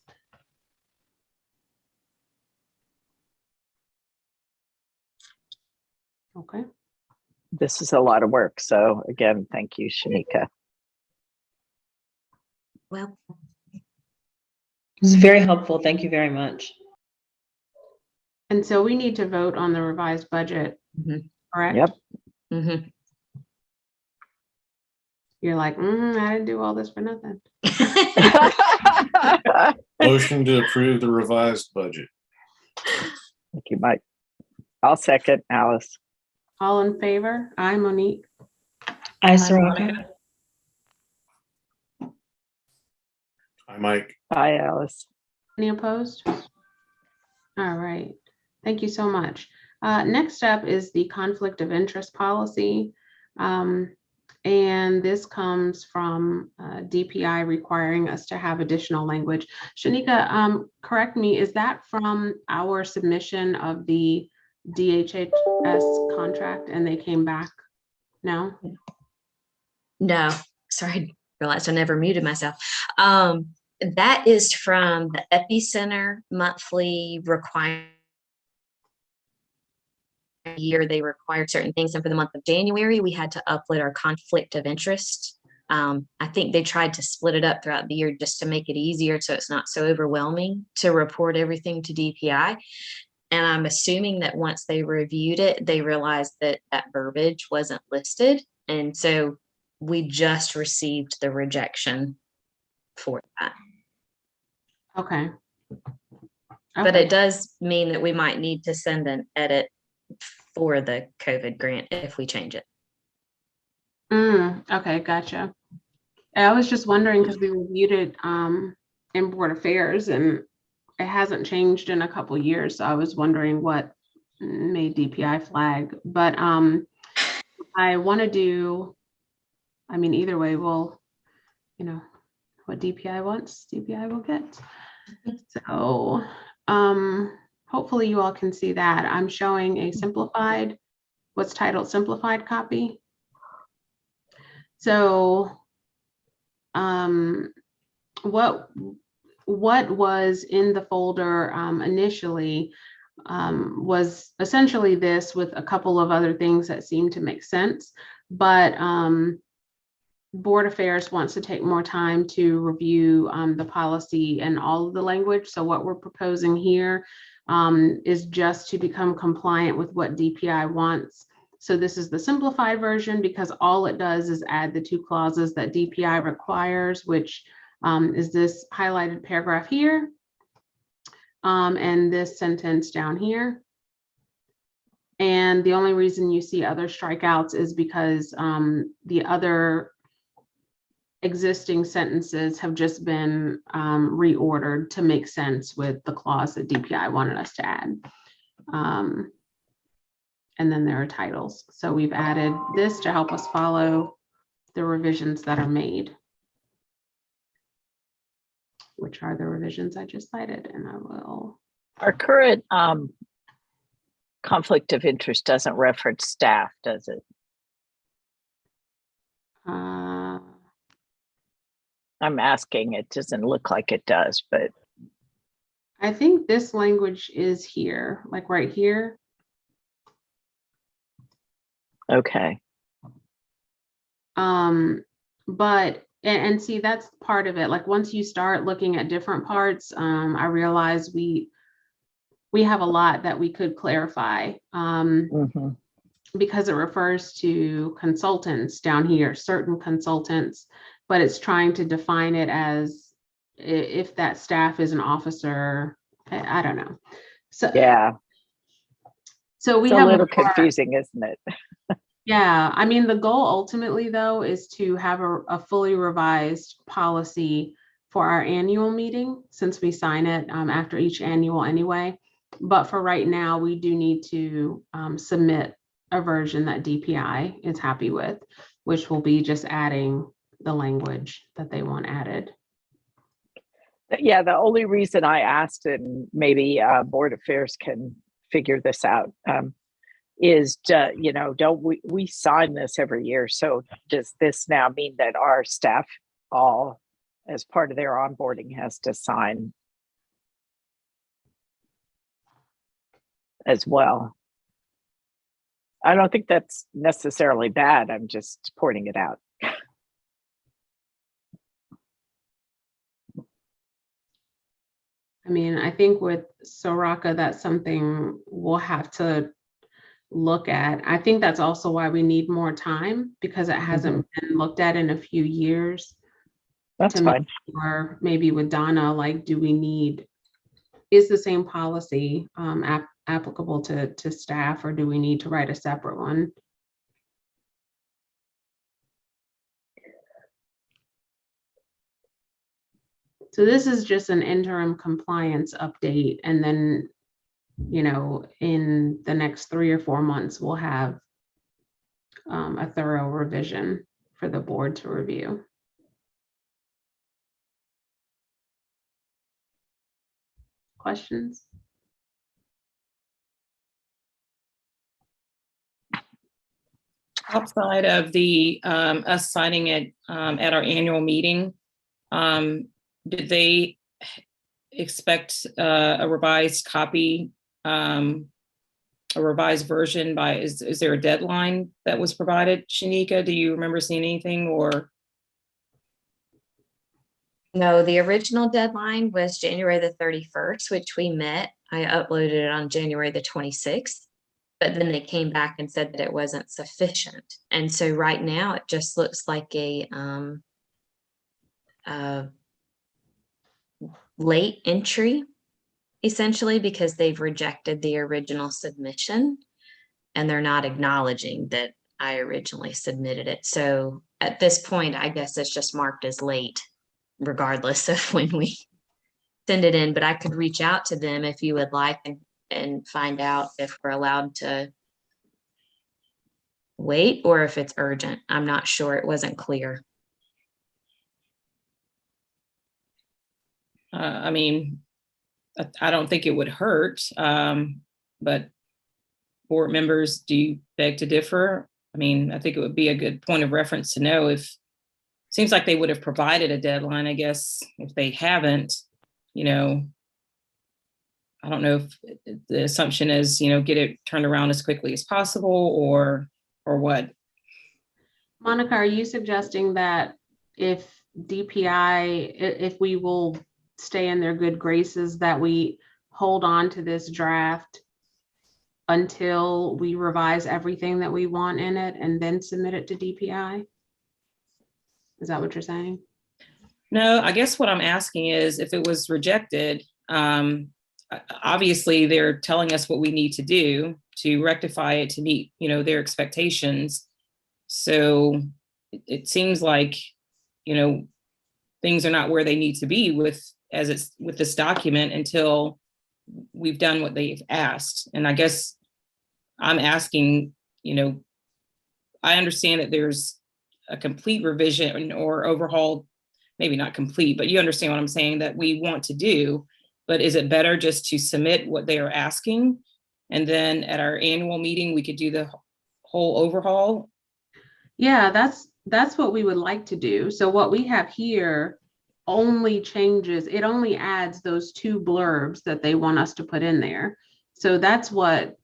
Okay. This is a lot of work. So again, thank you, Shanika. Well, It's very helpful. Thank you very much. And so we need to vote on the revised budget, correct? Yep. mhm. You're like, I didn't do all this for nothing. Motion to approve the revised budget. Thank you, Mike. I'll second, Alice. All in favor? Aye, Monique. Aye, Soraka. Hi, Mike. Bye, Alice. Any opposed? All right. Thank you so much. Next up is the conflict of interest policy. And this comes from DPI requiring us to have additional language. Shanika, correct me, is that from our submission of the DHHS contract and they came back? No? No, sorry, realized I never muted myself. That is from the Epicenter monthly requirement. Year they required certain things, and for the month of January we had to upload our conflict of interest. I think they tried to split it up throughout the year just to make it easier so it's not so overwhelming to report everything to DPI. And I'm assuming that once they reviewed it, they realized that that verbiage wasn't listed, and so we just received the rejection for that. Okay. But Okay. it does mean that we might need to send an edit for the COVID grant if we change it. Okay, gotcha. I was just wondering because we reviewed it in Board Affairs and it hasn't changed in a couple years. So I was wondering what made DPI flag. But I want to do, I mean, either way, we'll, what DPI wants, DPI will get. So hopefully you all can see that. I'm showing a simplified, what's titled simplified copy. So what was in the folder initially was essentially this with a couple of other things that seemed to make sense, but Board Affairs wants to take more time to review the policy and all of the language. So what we're proposing here is just to become compliant with what DPI wants. So this is the simplified version because all it does is add the two clauses that DPI requires, which is this highlighted paragraph here and this sentence down here. And the only reason you see other strikeouts is because the other existing sentences have just been reordered to make sense with the clause that DPI wanted us to add. And then there are titles. So we've added this to help us follow the revisions that are made, which are the revisions I just cited, and I will. Our current conflict of interest doesn't reference staff, does it? I'm asking, it doesn't look like it does, but. I think this language is here, like right here. Okay. But, and see, that's part of it. Like once you start looking at different parts, I realize we have a lot that we could clarify because it refers to consultants down here, certain consultants, but it's trying to define it as if that staff is an officer. I don't know. So yeah. So we it's have a little confusing, isn't it? Yeah, I mean, the goal ultimately, though, is to have a fully revised policy for our annual meeting, since we sign it after each annual anyway. But for right now, we do need to submit a version that DPI is happy with, which will be just adding the language that they want added. Yeah, the only reason I asked, and maybe Board Affairs can figure this out, is, don't we sign this every year? So does this now mean that our staff all, as part of their onboarding, has to sign as well? I don't think that's necessarily bad. I'm just pointing it out. I mean, I think with Soraka, that's something we'll have to look at. I think that's also why we need more time, because it hasn't been looked at in a few years. That's fine. Or maybe with Donna, like, is the same policy applicable to staff, or do we need to write a separate one? So this is just an interim compliance update, and then, in the next 3 or 4 months, we'll have a thorough revision for the board to review. Questions? Outside of the us signing it at our annual meeting, did they expect a revised copy, a revised version by, is there a deadline that was provided? Shanika, do you remember seeing anything, or? No, the original deadline was January the 31st, which we met. I uploaded it on January the 26th, but then they came back and said that it wasn't sufficient. And so right now it just looks like a late entry, essentially, because they've rejected the original submission and they're not acknowledging that I originally submitted it. So at this point, I guess it's just marked as late, regardless of when we send it in. But I could reach out to them if you would like and find out if we're allowed to wait or if it's urgent. I'm not sure. It wasn't clear. I mean, I don't think it would hurt, but board members, do you beg to differ? I mean, I think it would be a good point of reference to know if, seems like they would have provided a deadline, I guess. If they haven't, I don't know if the assumption is, get it turned around as quickly as possible, or what? Monica, are you suggesting that if DPI, if we will stay in their good graces, that we hold on to this draft until we revise everything that we want in it and then submit it to DPI? Is that what you're saying? No, I guess what I'm asking is, if it was rejected, obviously they're telling us what we need to do to rectify it to meet, their expectations. So it seems like, things are not where they need to be with this document until we've done what they've asked. And I guess I'm asking, I understand that there's a complete revision or overhaul, maybe not complete, but you understand what I'm saying, that we want to do. But is it better just to submit what they are asking, and then at our annual meeting we could do the whole overhaul? Yeah, that's what we would like to do. So what we have here only changes, it only adds those 2 blurbs that they want us to put in there. So that's what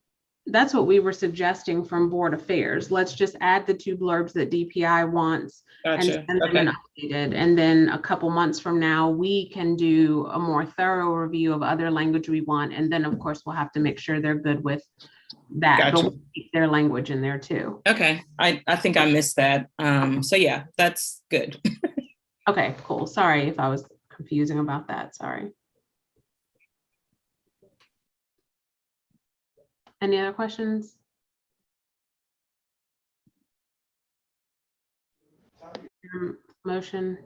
we were suggesting from Board Affairs. Let's just add the 2 blurbs that DPI wants. Gotcha. And send them updated. And then a couple months from now, we can do a more thorough review of other language we want. And then of course, we'll have to make sure they're good with that. Gotcha. But we'll keep their language in there too. Okay, I think I missed that. So yeah, that's good. Okay, cool. Sorry if I was confusing about that. Sorry. Any other questions? Motion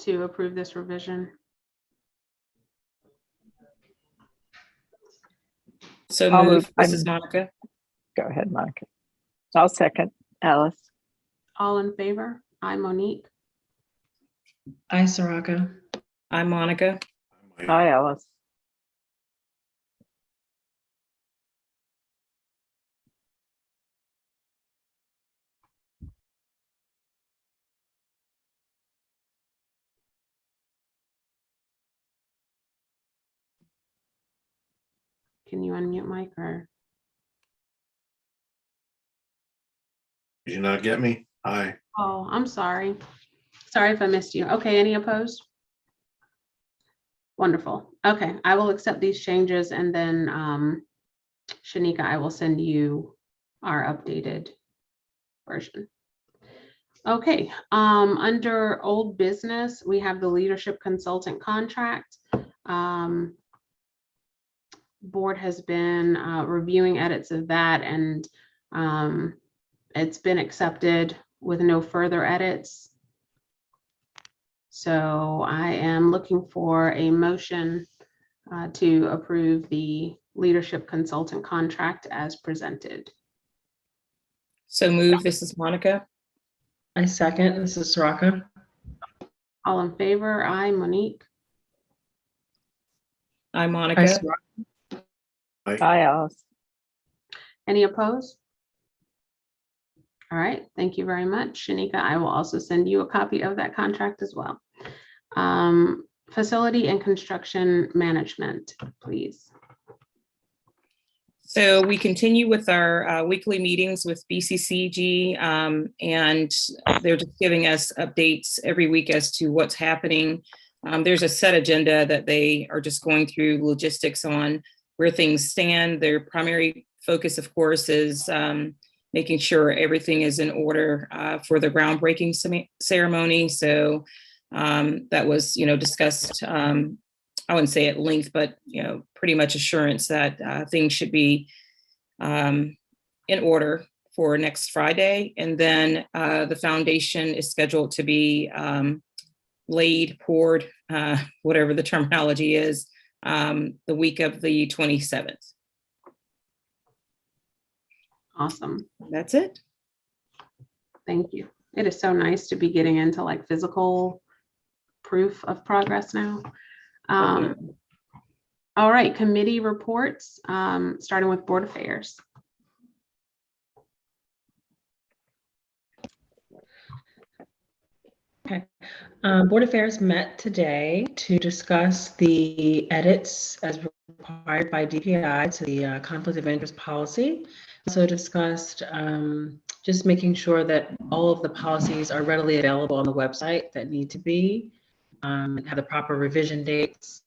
to approve this revision. So I'll move. move. This is Monica. Go ahead, Monica. I'll second. Alice. All in favor? Aye, Monique. Aye, Soraka. I'm Monica. Hi, Alice. Can you unmute Mike or? Did you not get me? Aye. Oh, I'm sorry. Sorry if I missed you. Okay, any opposed? Wonderful. Okay, I will accept these changes and then Shanika, I will send you our updated version. Okay, under old business, we have the leadership consultant contract. Board has been reviewing edits of that and it's been accepted with no further edits. So I am looking for a motion to approve the leadership consultant contract as presented. So move. This is Monica. I second. This is Soraka. All in favor? Aye. Monique? I'm Monica. Hi, Alice. Any opposed? All right, thank you very much. Shanika, I will also send you a copy of that contract as well. Facility and construction management, please. So we continue with our weekly meetings with BCCG, and they're just giving us updates every week as to what's happening. There's a set agenda that they are just going through logistics on where things stand. Their primary focus, of course, is making sure everything is in order for the groundbreaking ceremony. So that was, discussed, I wouldn't say at length, but, pretty much assurance that things should be in order for next Friday. And then the foundation is scheduled to be laid, poured, whatever the terminology is, the week of the 27th. Awesome. That's it. Thank you. It is so nice to be getting into like physical proof of progress now. All right, committee reports, starting with Board Affairs. Okay. Board Affairs met today to discuss the edits as required by DPI to the conflict of interest policy. Also discussed just making sure that all of the policies are readily available on the website that need to be, have the proper revision dates,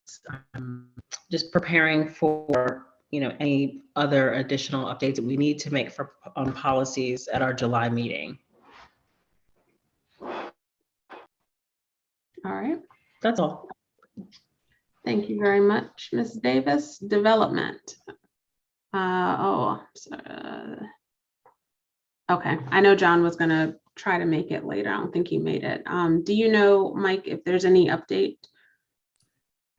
just preparing for any other additional updates that we need to make on policies at our July meeting. All right. That's all. Thank you very much, Ms. Davis. Development. Okay, I know John was gonna try to make it later. I don't think he made it. Do you know, Mike, if there's any update?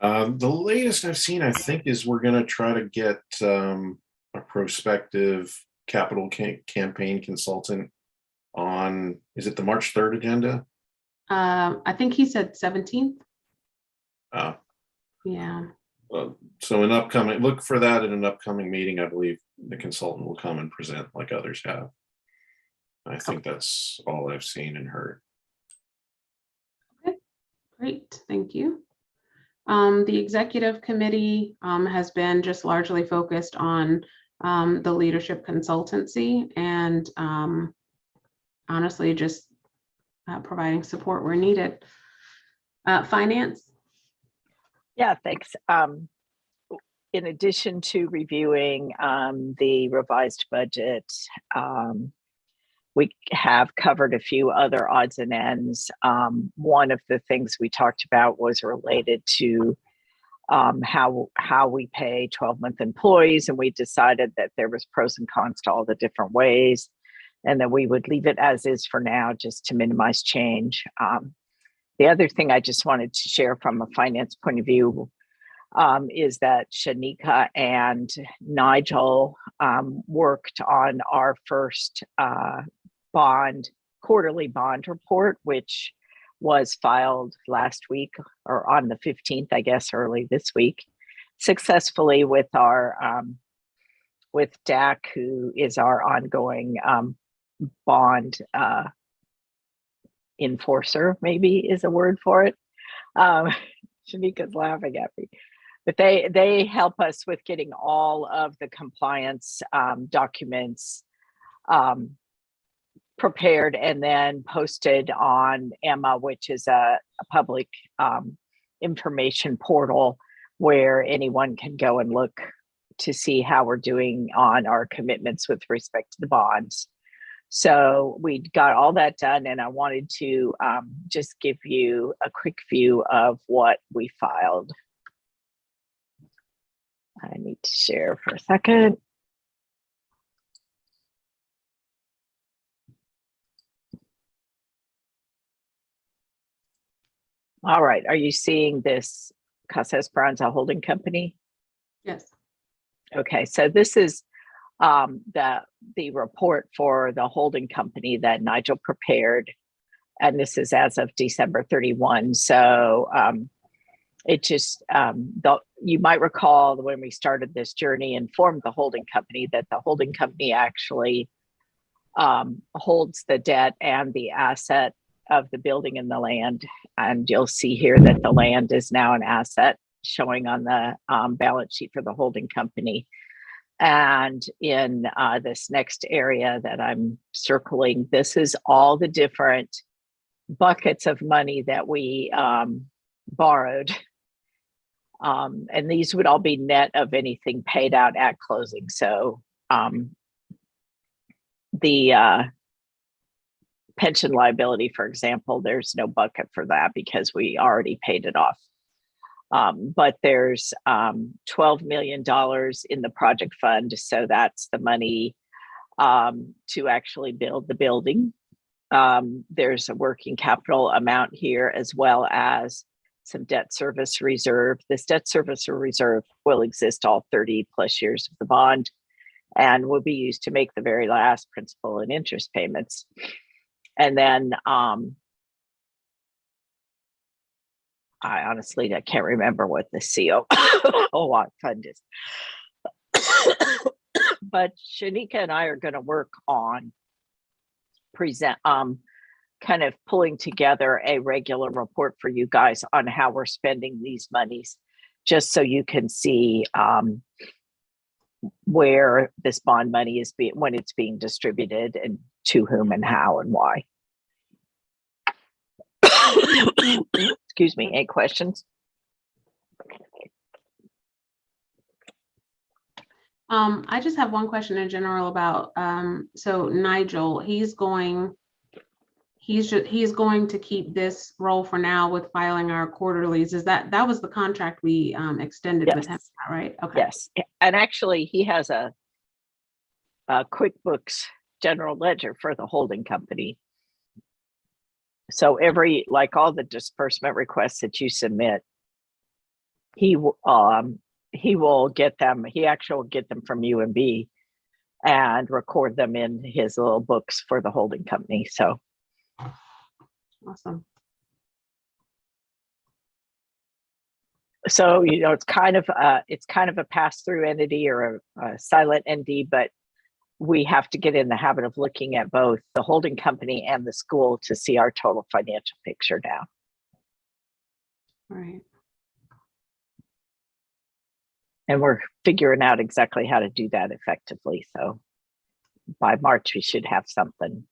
The latest I've seen, I think, is we're going to try to get a prospective capital campaign consultant on, is it the March 3rd agenda? I think he said 17th. Yeah. So look for that in an upcoming meeting. I believe the consultant will come and present like others have. I think that's all I've seen and heard. Okay, great, thank you. The executive committee has been just largely focused on the leadership consultancy and honestly just providing support where needed. Finance. Yeah, thanks. In addition to reviewing the revised budget, we have covered a few other odds and ends. One of the things we talked about was related to how we pay 12-month employees, and we decided that there was pros and cons to all the different ways, and that we would leave it as is for now, just to minimize change. The other thing I just wanted to share from a finance point of view is that Shanika and Nigel worked on our first quarterly bond report, which was filed last week or on the 15th, I guess, early this week, successfully with our with DAC, who is our ongoing bond enforcer, maybe is a word for it. Shanika's laughing at me. But they help us with getting all of the compliance documents prepared and then posted on Emma, which is a public information portal where anyone can go and look to see how we're doing on our commitments with respect to the bonds. So we got all that done, and I wanted to just give you a quick view of what we filed. I need to share for a second. All right, are you seeing this Casa Esperanza Holding Company? Yes. Okay, so this is the report for the holding company that Nigel prepared, and this is as of December 31. So it just you might recall when we started this journey and formed the holding company that the holding company actually holds the debt and the asset of the building and the land. And you'll see here that the land is now an asset showing on the balance sheet for the holding company. And in this next area that I'm circling, this is all the different buckets of money that we borrowed. And these would all be net of anything paid out at closing. So the pension liability, for example, there's no bucket for that because we already paid it off. But there's $12 million in the project fund. So that's the money to actually build the building. There's a working capital amount here, as well as some debt service reserve. This debt service reserve will exist all 30 plus years of the bond and will be used to make the very last principal and interest payments. And then I honestly can't remember what the CO fund is. But Shanika and I are going to work on kind of pulling together a regular report for you guys on how we're spending these monies, just so you can see where this bond money is when it's being distributed and to whom and how and why. Excuse me, any questions? I just have one question in general about, so Nigel, he's going to keep this role for now with filing our quarterlies. Is that was the contract we extended with him, right? Okay. Yes. And actually he has a QuickBooks general ledger for the holding company. So like all the disbursement requests that you submit, he will get them. He actually will get them from UMB and record them in his little books for the holding company. So awesome. So it's kind of a pass-through entity or a silent ND, but we have to get in the habit of looking at both the holding company and the school to see our total financial picture now. Right. And we're figuring out exactly how to do that effectively. So by March, we should have something.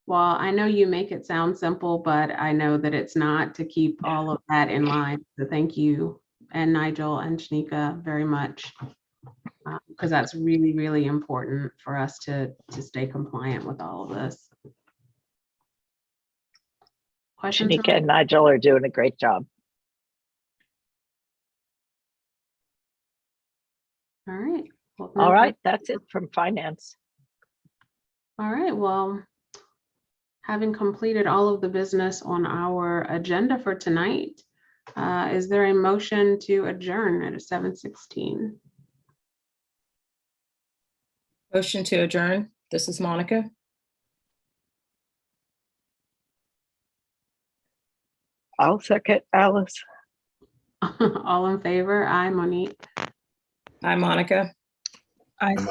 Well, I know you make it sound simple, but I know that it's not, to keep all of that in line. So thank you, and Nigel and Shanika, very much. Because that's really, really important for us to stay compliant with all of this. Questions? Shanika and Nigel are doing a great job. All right. Well, all right, that's it from finance. All right, well, having completed all of the business on our agenda for tonight, is there a motion to adjourn at 7:16? Motion to adjourn. This is Monica. I'll second Alice. All in favor? Aye, Monique. Hi, Monica. I